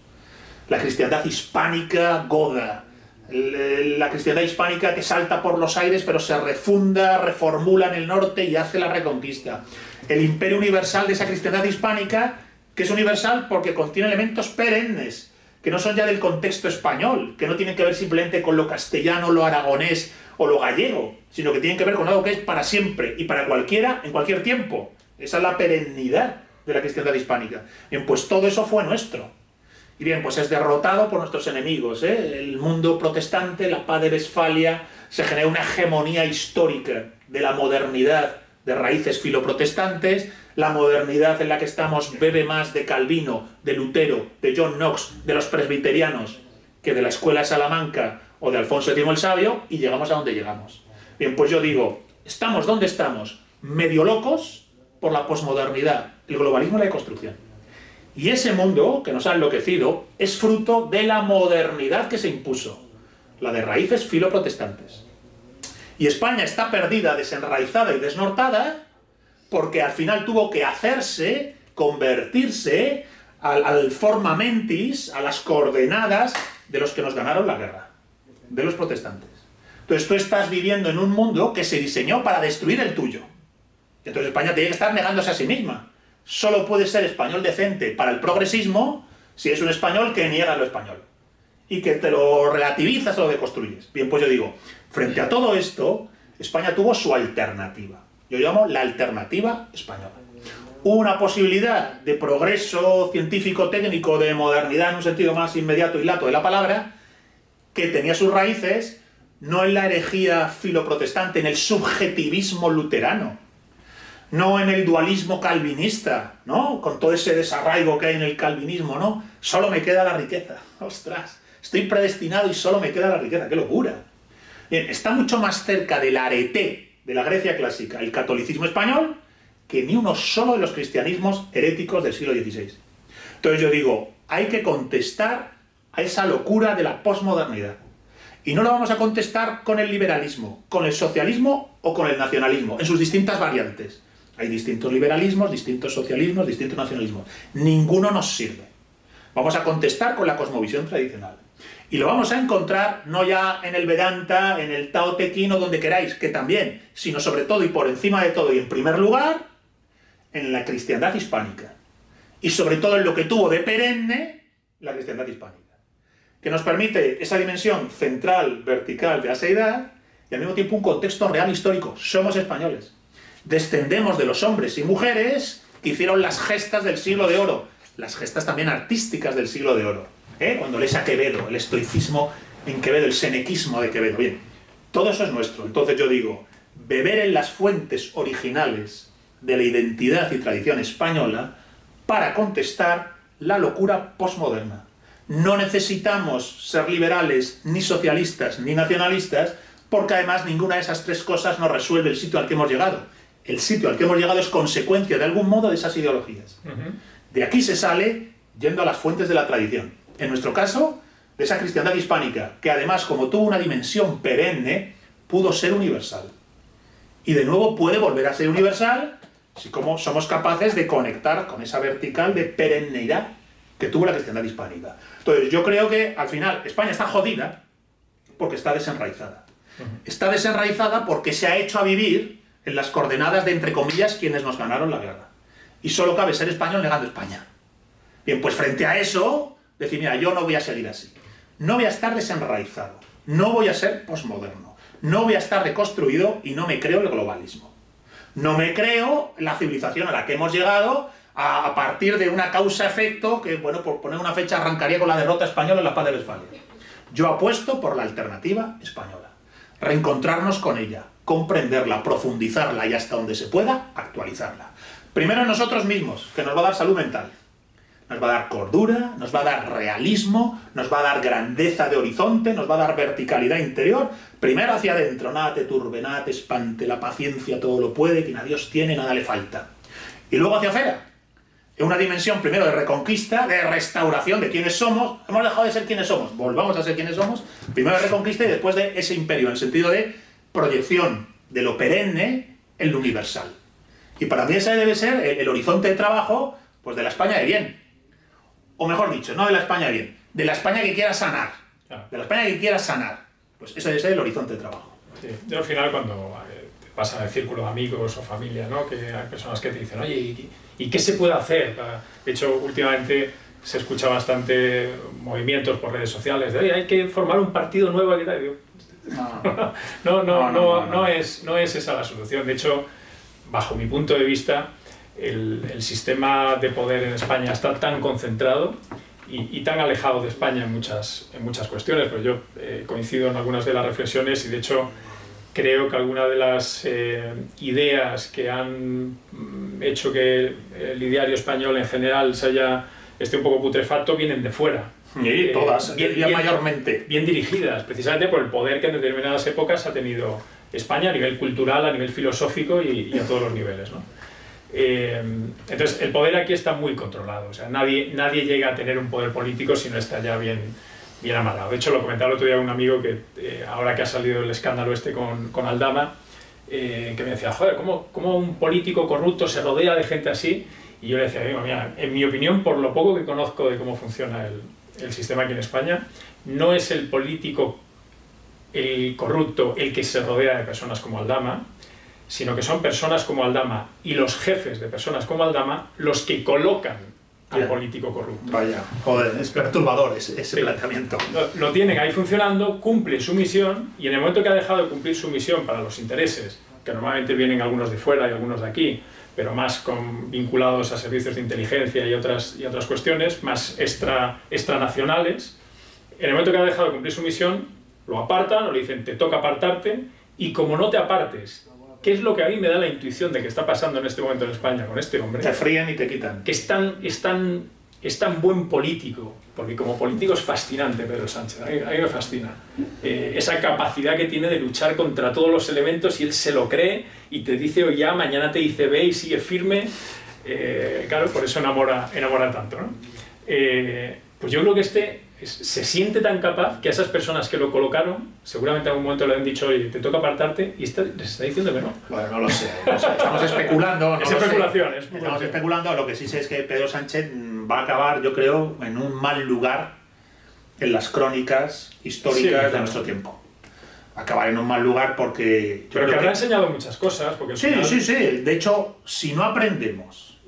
La cristiandad hispánica goda, la cristiandad hispánica que salta por los aires pero se refunda, reformula en el norte y hace la reconquista. El imperio universal de esa cristiandad hispánica, que es universal porque contiene elementos perennes, que no son ya del contexto español, que no tienen que ver simplemente con lo castellano, lo aragonés o lo gallego, sino que tienen que ver con algo que es para siempre y para cualquiera, en cualquier tiempo. Esa es la perennidad de la cristiandad hispánica. Bien, pues todo eso fue nuestro. Y bien, pues es derrotado por nuestros enemigos, el mundo protestante, la paz de Westfalia, se genera una hegemonía histórica de la modernidad de raíces filoprotestantes, la modernidad en la que estamos bebe más de Calvino, de Lutero, de John Knox, de los presbiterianos, que de la Escuela de Salamanca o de Alfonso X el Sabio, y llegamos a donde llegamos. Bien, pues yo digo, estamos donde estamos, medio locos por la posmodernidad, el globalismo y la deconstrucción. Y ese mundo que nos ha enloquecido es fruto de la modernidad que se impuso, la de raíces filoprotestantes. Y España está perdida, desenraizada y desnortada porque al final tuvo que hacerse, convertirse al forma mentis, a las coordenadas de los que nos ganaron la guerra, de los protestantes. Entonces tú estás viviendo en un mundo que se diseñó para destruir el tuyo. Entonces España tiene que estar negándose a sí misma. Solo puede ser español decente para el progresismo si es un español que niega lo español y que te lo relativizas o lo deconstruyes. Bien, pues yo digo, frente a todo esto, España tuvo su alternativa. Yo llamo la alternativa española. Una posibilidad de progreso científico-técnico, de modernidad en un sentido más inmediato y lato de la palabra, que tenía sus raíces no en la herejía filoprotestante, en el subjetivismo luterano, no en el dualismo calvinista, ¿no? Con todo ese desarraigo que hay en el calvinismo, ¿no? Solo me queda la riqueza. ¡Ostras! Estoy predestinado y solo me queda la riqueza. ¡Qué locura! Bien, está mucho más cerca del arete de la Grecia clásica, el catolicismo español, que ni uno solo de los cristianismos heréticos del siglo XVI. Entonces yo digo, hay que contestar a esa locura de la posmodernidad. Y no lo vamos a contestar con el liberalismo, con el socialismo o con el nacionalismo, en sus distintas variantes. Hay distintos liberalismos, distintos socialismos, distintos nacionalismos. Ninguno nos sirve. Vamos a contestar con la cosmovisión tradicional. Y lo vamos a encontrar no ya en el Vedanta, en el Tao Te Ching o donde queráis, que también, sino sobre todo y por encima de todo y en primer lugar, en la cristiandad hispánica. Y sobre todo en lo que tuvo de perenne la cristiandad hispánica, que nos permite esa dimensión central, vertical de aseidad y al mismo tiempo un contexto real histórico. Somos españoles. Descendemos de los hombres y mujeres que hicieron las gestas del siglo de oro, las gestas también artísticas del siglo de oro. Cuando lees a Quevedo, el estoicismo en Quevedo, el senequismo de Quevedo. Bien, todo eso es nuestro. Entonces yo digo, beber en las fuentes originales de la identidad y tradición española para contestar la locura posmoderna. No necesitamos ser liberales, ni socialistas, ni nacionalistas, porque además ninguna de esas tres cosas nos resuelve el sitio al que hemos llegado. El sitio al que hemos llegado es consecuencia de algún modo de esas ideologías. De aquí se sale yendo a las fuentes de la tradición. En nuestro caso, de esa cristiandad hispánica, que además, como tuvo una dimensión perenne, pudo ser universal. Y de nuevo puede volver a ser universal si cómo somos capaces de conectar con esa vertical de perenneidad que tuvo la cristiandad hispánica. Entonces, yo creo que, al final, España está jodida porque está desenraizada. Está desenraizada porque se ha hecho a vivir en las coordenadas de, entre comillas, quienes nos ganaron la guerra. Y solo cabe ser español negando España. Bien, pues frente a eso, decir, mira, yo no voy a seguir así. No voy a estar desenraizado. No voy a ser posmoderno. No voy a estar deconstruido y no me creo el globalismo. No me creo la civilización a la que hemos llegado a partir de una causa-efecto que, bueno, por poner una fecha, arrancaría con la derrota española en la paz de Westfalia. Yo apuesto por la alternativa española. Reencontrarnos con ella, comprenderla, profundizarla y hasta donde se pueda, actualizarla. Primero en nosotros mismos, que nos va a dar salud mental. Nos va a dar cordura, nos va a dar realismo, nos va a dar grandeza de horizonte, nos va a dar verticalidad interior. Primero hacia adentro, nada te turbe, nada te espante, la paciencia todo lo puede, quien a Dios tiene, nada le falta. Y luego hacia afuera, en una dimensión primero de reconquista, de restauración de quiénes somos. Hemos dejado de ser quienes somos, volvamos a ser quienes somos. Primero de reconquista y después de ese imperio, en el sentido de proyección de lo perenne en lo universal. Y para mí ese debe ser el horizonte de trabajo, pues, de la España de bien. O mejor dicho, no de la España de bien, de la España que quiera sanar. De la España que quiera sanar. Pues ese debe ser el horizonte de trabajo. Sí. Yo al final, cuando te pasa en el círculo de amigos o familia, ¿no?, que hay personas que te dicen, oye, ¿y qué se puede hacer? De hecho, últimamente se escucha bastante movimientos por redes sociales de, oye, hay que formar un partido nuevo. Y tal. No es esa la solución. De hecho, bajo mi punto de vista, el sistema de poder en España está tan concentrado y tan alejado de España en muchas cuestiones, pero yo coincido en algunas de las reflexiones y de hecho creo que algunas de las ideas que han hecho que el ideario español en general esté un poco putrefacto vienen de fuera. Sí, todas, mayormente. Bien dirigidas, precisamente por el poder que en determinadas épocas ha tenido España a nivel cultural, a nivel filosófico y a todos los niveles, ¿no? Entonces el poder aquí está muy controlado, o sea, nadie llega a tener un poder político si no está ya bien amarrado. De hecho, lo comentaba el otro día un amigo que ahora que ha salido el escándalo este con Aldama, que me decía, joder, ¿cómo un político corrupto se rodea de gente así? Y yo le decía, mira, en mi opinión, por lo poco que conozco de cómo funciona el sistema aquí en España, no es el político, el corrupto, el que se rodea de personas como Aldama, sino que son personas como Aldama y los jefes de personas como Aldama los que colocan al político corrupto. Vaya, joder, es perturbador ese planteamiento. Lo tienen ahí funcionando, cumple su misión, y en el momento que ha dejado de cumplir su misión para los intereses, que normalmente vienen algunos de fuera y algunos de aquí, pero más vinculados a servicios de inteligencia y otras cuestiones, más extranacionales, en el momento que ha dejado de cumplir su misión, lo apartan o le dicen, te toca apartarte, y como no te apartes, ¿qué es lo que a mí me da la intuición de que está pasando en este momento en España con este hombre? Te fríen y te quitan. Que es tan buen político, porque como político es fascinante Pedro Sánchez, a mí me fascina. Esa capacidad que tiene de luchar contra todos los elementos y él se lo cree y te dice oye, ya, mañana te dice ve y sigue firme. Claro, por eso enamora tanto, ¿no? Pues yo creo que se siente tan capaz que a esas personas que lo colocaron, seguramente en algún momento le han dicho, oye, te toca apartarte, y les está diciendo que no. Bueno, no lo sé. Estamos especulando. Es especulación. Estamos especulando. Lo que sí sé es que Pedro Sánchez va a acabar, yo creo, en un mal lugar en las crónicas históricas de nuestro tiempo. Va a acabar en un mal lugar porque... Pero que habrá enseñado muchas cosas. Porque sí. De hecho, si no aprendemos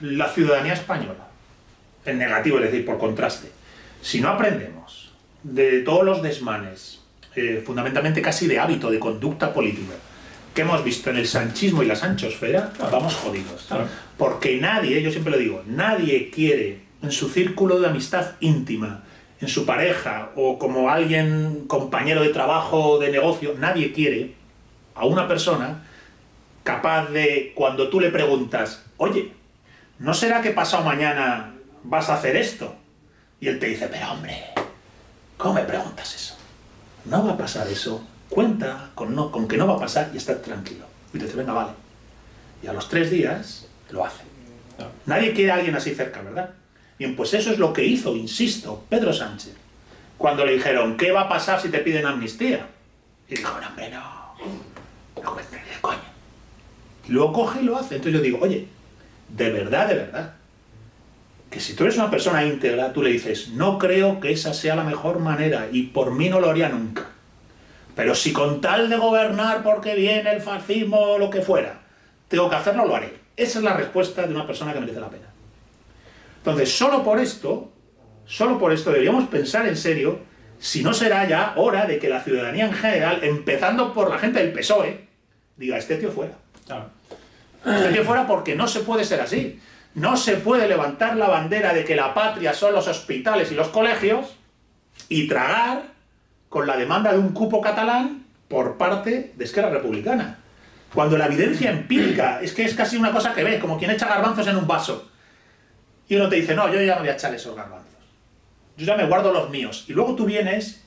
la ciudadanía española, en negativo, es decir, por contraste, si no aprendemos de todos los desmanes, fundamentalmente casi de hábito, de conducta política, que hemos visto en el sanchismo y la sanchosfera, vamos jodidos. Claro. Porque nadie, yo siempre lo digo, nadie quiere en su círculo de amistad íntima, en su pareja o como alguien, compañero de trabajo, de negocio, nadie quiere a una persona capaz de, cuando tú le preguntas, oye, ¿no será que pasado mañana vas a hacer esto? Y él te dice, pero hombre, ¿cómo me preguntas eso? No va a pasar eso. Cuenta con que no va a pasar y estar tranquilo. Y te dice, venga, vale. Y a los 3 días lo hace. No. Nadie quiere a alguien así cerca, ¿verdad? Bien, pues eso es lo que hizo, insisto, Pedro Sánchez. Cuando le dijeron, ¿qué va a pasar si te piden amnistía? Y dijo, no, hombre, no. No cuentes de coña. Y luego coge y lo hace. Entonces yo digo, oye, de verdad, que si tú eres una persona íntegra, tú le dices, no creo que esa sea la mejor manera y por mí no lo haría nunca. Pero si con tal de gobernar porque viene el fascismo o lo que fuera, tengo que hacerlo, lo haré. Esa es la respuesta de una persona que merece la pena. Entonces, solo por esto deberíamos pensar en serio si no será ya hora de que la ciudadanía en general, empezando por la gente del PSOE, diga, este tío fuera. Claro. Este tío fuera porque no se puede ser así. No se puede levantar la bandera de que la patria son los hospitales y los colegios y tragar con la demanda de un cupo catalán por parte de Esquerra Republicana. Cuando la evidencia empírica es que es casi una cosa que ves, como quien echa garbanzos en un vaso. Y uno te dice, no, yo ya no voy a echar esos garbanzos. Yo ya me guardo los míos. Y luego tú vienes,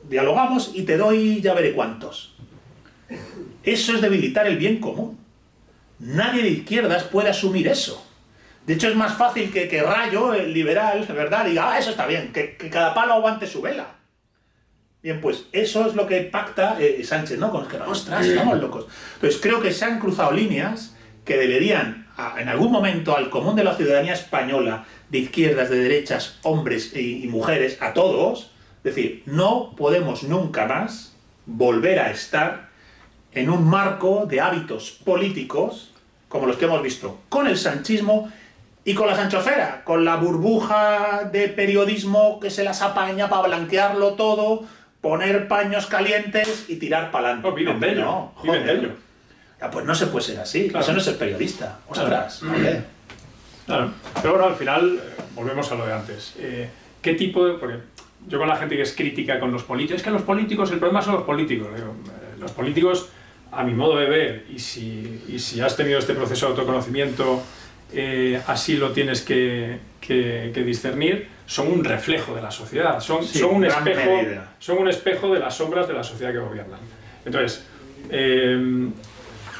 dialogamos y te doy ya veré cuántos. Eso es debilitar el bien común. Nadie de izquierdas puede asumir eso. De hecho, es más fácil que Rayo, el liberal, ¿verdad?, diga, eso está bien, que cada palo aguante su vela. Bien, pues eso es lo que pacta Sánchez, ¿no? Con los que, ostras, estamos locos. Entonces, creo que se han cruzado líneas que deberían, en algún momento, al común de la ciudadanía española, de izquierdas, de derechas, hombres y mujeres, a todos, decir, no podemos nunca más volver a estar en un marco de hábitos políticos como los que hemos visto con el sanchismo y con la sanchofera, con la burbuja de periodismo que se las apaña para blanquearlo todo, poner paños calientes y tirar para adelante. No, viven de ello. No, Viven de ello. Ya, pues no se puede ser así. Claro. Eso no es ser periodista. Ostras, Claro. Claro. Pero bueno, al final, volvemos a lo de antes. ¿Qué tipo de...? Porque yo con la gente que es crítica con los políticos, es que los políticos, el problema son los políticos. Digo, los políticos, a mi modo de ver, y si has tenido este proceso de autoconocimiento, así lo tienes que discernir, son un reflejo de la sociedad, son un espejo de las sombras de la sociedad que gobiernan. Entonces,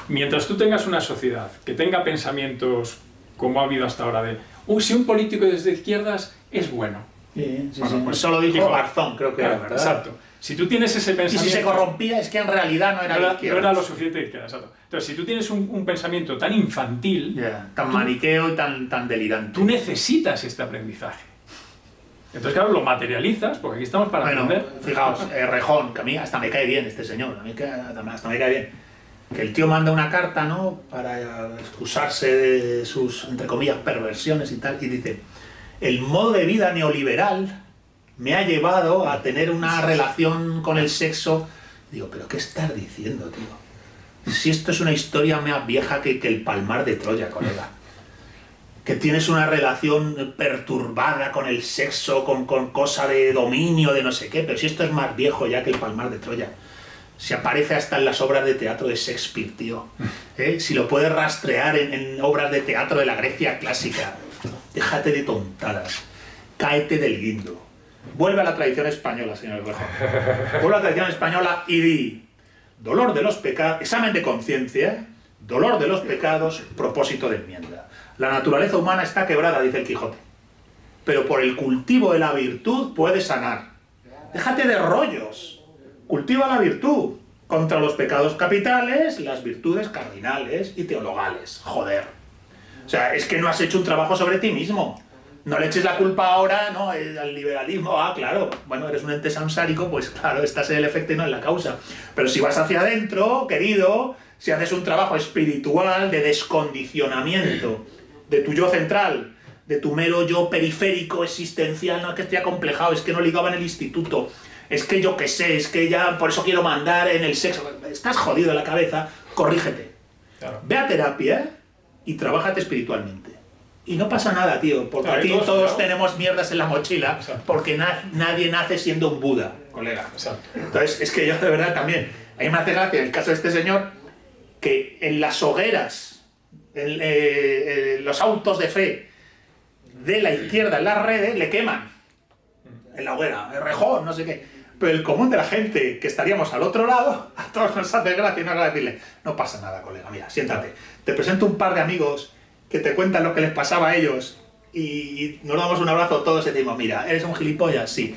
mientras tú tengas una sociedad que tenga pensamientos como ha habido hasta ahora de si un político es de izquierdas es bueno. Sí, Bueno, pues eso lo dijo Garzón, creo que era, ¿verdad? Exacto. Si tú tienes ese pensamiento... Y si se corrompía es que en realidad no era de izquierdas. No era lo suficiente de izquierda, exacto. Entonces, si tú tienes un pensamiento tan infantil... tan maniqueo y tan delirante. Tú necesitas este aprendizaje. Entonces, claro, lo materializas, porque aquí estamos para aprender. Fijaos, Rejón, que a mí hasta me cae bien este señor, a mí hasta me cae bien. Que el tío manda una carta, ¿no?, para excusarse de sus, entre comillas, perversiones y tal, y dice, el modo de vida neoliberal me ha llevado a tener una relación con el sexo. Digo, ¿pero qué estás diciendo, tío? Si esto es una historia más vieja que el Palmar de Troya, colega. Que tienes una relación perturbada con el sexo, con cosa de dominio, de no sé qué, pero si esto es más viejo ya que el Palmar de Troya. Si aparece hasta en las obras de teatro de Shakespeare, tío. Si lo puedes rastrear en obras de teatro de la Grecia clásica. Déjate de tontadas. Cáete del guindo. Vuelve a la tradición española, señor Rejón. Vuelve a la tradición española y di, dolor de los pecados, examen de conciencia, dolor de los pecados, propósito de enmienda. La naturaleza humana está quebrada, dice el Quijote, pero por el cultivo de la virtud puede sanar. Déjate de rollos. Cultiva la virtud contra los pecados capitales, las virtudes cardinales y teologales. Joder. O sea, es que no has hecho un trabajo sobre ti mismo. No le eches la culpa ahora, ¿no?, al liberalismo. Ah, claro, bueno, eres un ente samsárico, pues claro, estás en el efecto y no en la causa. Pero si vas hacia adentro, querido, si haces un trabajo espiritual de descondicionamiento de tu yo central, de tu mero yo periférico existencial, no es que esté acomplejado, es que no ligaba en el instituto, es que yo qué sé, es que ya por eso quiero mandar en el sexo, estás jodido de la cabeza, corrígete. Claro. Ve a terapia y trabájate espiritualmente. Y no pasa nada, tío, porque claro, aquí todos tenemos mierdas en la mochila, porque nadie nace siendo un Buda, colega. Exacto. Entonces, es que yo de verdad también, a mí me hace gracia en el caso de este señor, que en las hogueras, en los autos de fe de la izquierda en las redes, le queman. En la hoguera, el Rejón, no sé qué. Pero el común de la gente que estaríamos al otro lado, a todos nos hace gracia y nos va a decirle, no pasa nada, colega, mira, siéntate. Te presento un par de amigos que te cuentan lo que les pasaba a ellos y nos damos un abrazo todos y decimos, mira, ¿eres un gilipollas? Sí.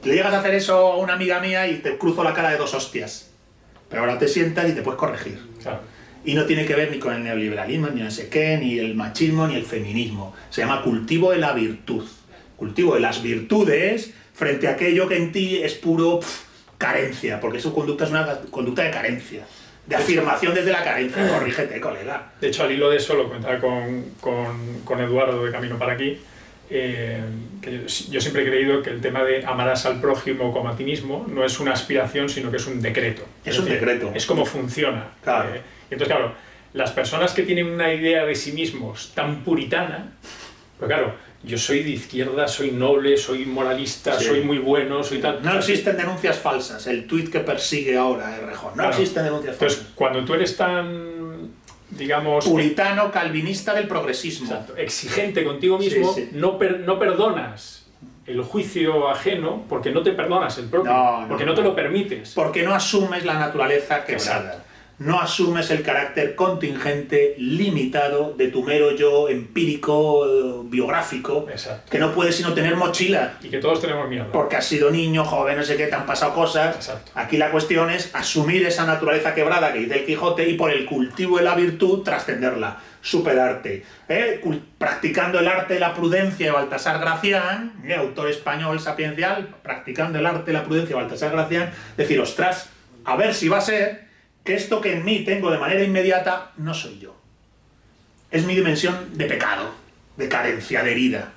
Le llegas a hacer eso a una amiga mía y te cruzo la cara de 2 hostias. Pero ahora te sientas y te puedes corregir. Claro. Y no tiene que ver ni con el neoliberalismo, ni no sé qué, ni el machismo, ni el feminismo. Se llama cultivo de la virtud. Cultivo de las virtudes frente a aquello que en ti es puro carencia, porque su conducta es una conducta de carencia, de afirmación desde la carencia. Corrígete, colega. De hecho, al hilo de eso, lo comentaba con Eduardo de Camino para aquí, que yo siempre he creído que el tema de amarás al prójimo como a ti mismo no es una aspiración, sino que es un decreto. Es un decreto. Es como funciona. Claro. Entonces, claro, las personas que tienen una idea de sí mismos tan puritana, pues claro, yo soy de izquierda, soy noble, soy moralista, Sí. soy muy bueno, soy tal... No existen denuncias falsas, el tuit que persigue ahora Errejón. No Claro. existen denuncias falsas. Entonces, cuando tú eres tan, digamos... Puritano, calvinista del progresismo. Exacto, exigente contigo mismo, Sí, sí. no perdonas el juicio ajeno porque no te perdonas el propio, No, porque no, no te no. lo permites. Porque no asumes la naturaleza quebrada. Exacto. No asumes el carácter contingente, limitado, de tu mero yo empírico, biográfico, Exacto. que no puedes sino tener mochila, Y que todos tenemos mierda. porque has sido niño, joven, no sé qué, te han pasado cosas. Exacto. Aquí la cuestión es asumir esa naturaleza quebrada que dice el Quijote y por el cultivo de la virtud trascenderla, superarte. Practicando el arte de la prudencia de Baltasar Gracián, autor español sapiencial, practicando el arte de la prudencia de Baltasar Gracián, decir, ostras, a ver si va a ser que esto que en mí tengo de manera inmediata no soy yo. Es mi dimensión de pecado, de carencia, de herida.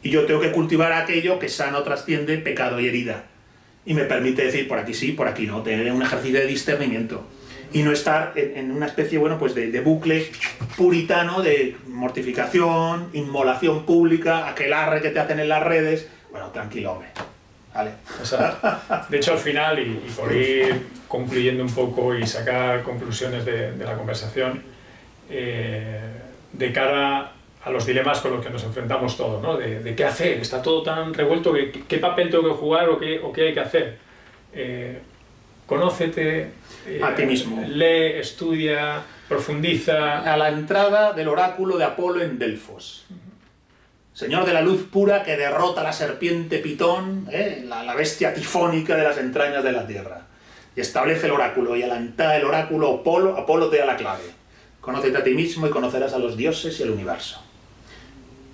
Y yo tengo que cultivar aquello que sano trasciende pecado y herida. Y me permite decir, por aquí sí, por aquí no, tener un ejercicio de discernimiento. Y no estar en una especie, bueno, pues de bucle puritano de mortificación, inmolación pública, aquelarre que te hacen en las redes. Bueno, tranquilo, hombre. Vale. Exacto. De hecho, al final, y por ir concluyendo un poco y sacar conclusiones de la conversación, de cara a los dilemas con los que nos enfrentamos todos, ¿no? De qué hacer, está todo tan revuelto, qué papel tengo que jugar o qué hay que hacer. Conócete, a ti mismo. Lee, estudia, profundiza. A la entrada del oráculo de Apolo en Delfos. Señor de la luz pura que derrota a la serpiente Pitón, la bestia tifónica de las entrañas de la tierra. Y establece el oráculo, y a la entrada del oráculo Apolo te da la clave. Conócete a ti mismo y conocerás a los dioses y el universo.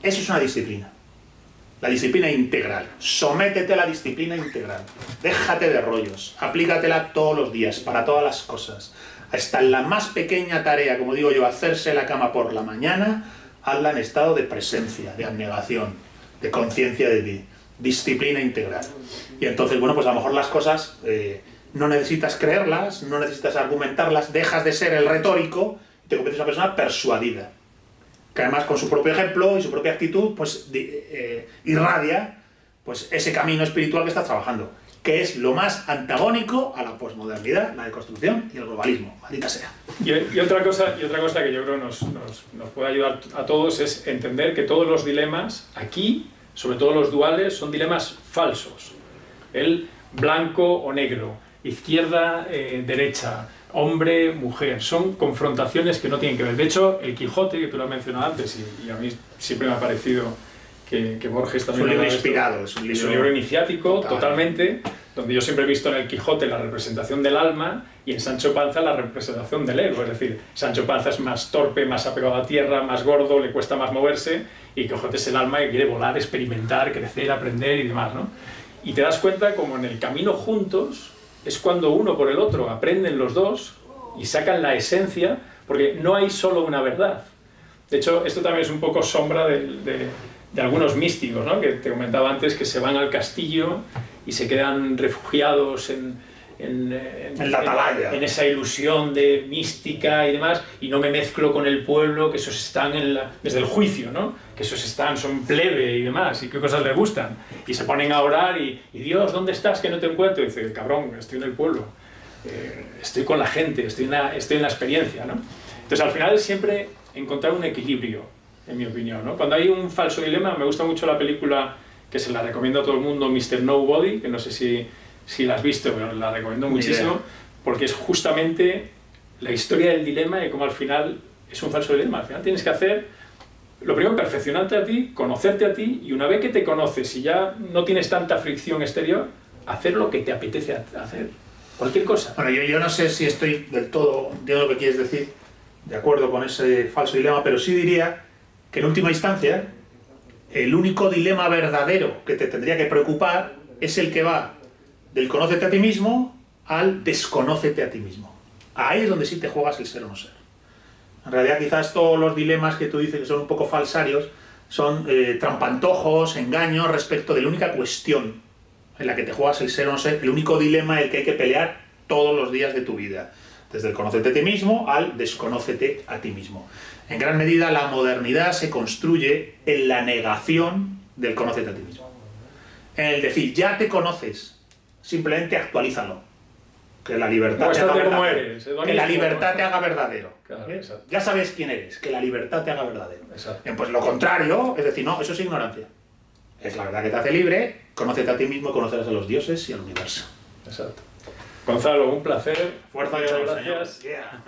Eso es una disciplina. La disciplina integral. Sométete a la disciplina integral. Déjate de rollos. Aplícatela todos los días, para todas las cosas. Hasta en la más pequeña tarea, como digo yo, hacerse la cama por la mañana, hazla en estado de presencia, de abnegación, de conciencia de ti. Disciplina integral. Y entonces, bueno, pues a lo mejor las cosas no necesitas creerlas, no necesitas argumentarlas, dejas de ser el retórico y te conviertes en una persona persuadida. Que además con su propio ejemplo y su propia actitud, pues irradia pues, ese camino espiritual que estás trabajando, que es lo más antagónico a la posmodernidad, la deconstrucción y el globalismo, maldita sea. Y otra cosa que yo creo nos puede ayudar a todos es entender que todos los dilemas aquí, sobre todo los duales, son dilemas falsos. El blanco o negro, izquierda, derecha, hombre, mujer, son confrontaciones que no tienen que ver. De hecho, el Quijote, que tú lo has mencionado antes, y a mí siempre me ha parecido que Borges también... Es un libro habla de inspirado, esto. Es un libro iniciático, totalmente, donde yo siempre he visto en el Quijote la representación del alma y en Sancho Panza la representación del ego. Es decir, Sancho Panza es más torpe, más apegado a tierra, más gordo, le cuesta más moverse, y Quijote es el alma que quiere volar, experimentar, crecer, aprender y demás, ¿no? Y te das cuenta como en el camino juntos es cuando uno por el otro aprenden los dos y sacan la esencia, porque no hay solo una verdad. De hecho, esto también es un poco sombra de algunos místicos, ¿no? Que te comentaba antes, que se van al castillo y se quedan refugiados en la atalaya, en esa ilusión de mística y demás, y no me mezclo con el pueblo, que esos están desde el juicio, ¿no? Que esos son plebe y demás, y qué cosas les gustan, y se ponen a orar y Dios, ¿dónde estás? Que no te encuentro. Y dice, cabrón, estoy en el pueblo, estoy con la gente, estoy en la experiencia, ¿no? Entonces al final es siempre encontrar un equilibrio, en mi opinión, ¿no? Cuando hay un falso dilema, me gusta mucho la película que se la recomiendo a todo el mundo, Mr. Nobody, que no sé si la has visto, pero la recomiendo muchísimo, porque es justamente la historia del dilema y cómo al final es un falso dilema. Al final tienes que hacer, lo primero, perfeccionarte a ti, conocerte a ti, y una vez que te conoces y ya no tienes tanta fricción exterior, hacer lo que te apetece hacer, cualquier cosa. Bueno, yo no sé si estoy del todo, entiendo lo que quieres decir, de acuerdo con ese falso dilema, pero sí diría que en última instancia el único dilema verdadero que te tendría que preocupar es el que va del conócete a ti mismo al desconócete a ti mismo. Ahí es donde sí te juegas el ser o no ser. En realidad quizás todos los dilemas que tú dices que son un poco falsarios son trampantojos, engaños respecto de la única cuestión en la que te juegas el ser o no ser, el único dilema el que hay que pelear todos los días de tu vida. Desde el conócete a ti mismo al desconócete a ti mismo. En gran medida la modernidad se construye en la negación del conócete a ti mismo. En el decir, ya te conoces, simplemente actualízalo. Que la libertad te haga verdadero. Que la libertad te haga verdadero. Claro, ya sabes quién eres, que la libertad te haga verdadero. Exacto. Pues lo contrario, es decir, no, eso es ignorancia. Es la verdad que te hace libre, conócete a ti mismo y conocerás a los dioses y al universo. Exacto. Gonzalo, un placer. Fuerza y muchas honor, gracias. señor. Yeah.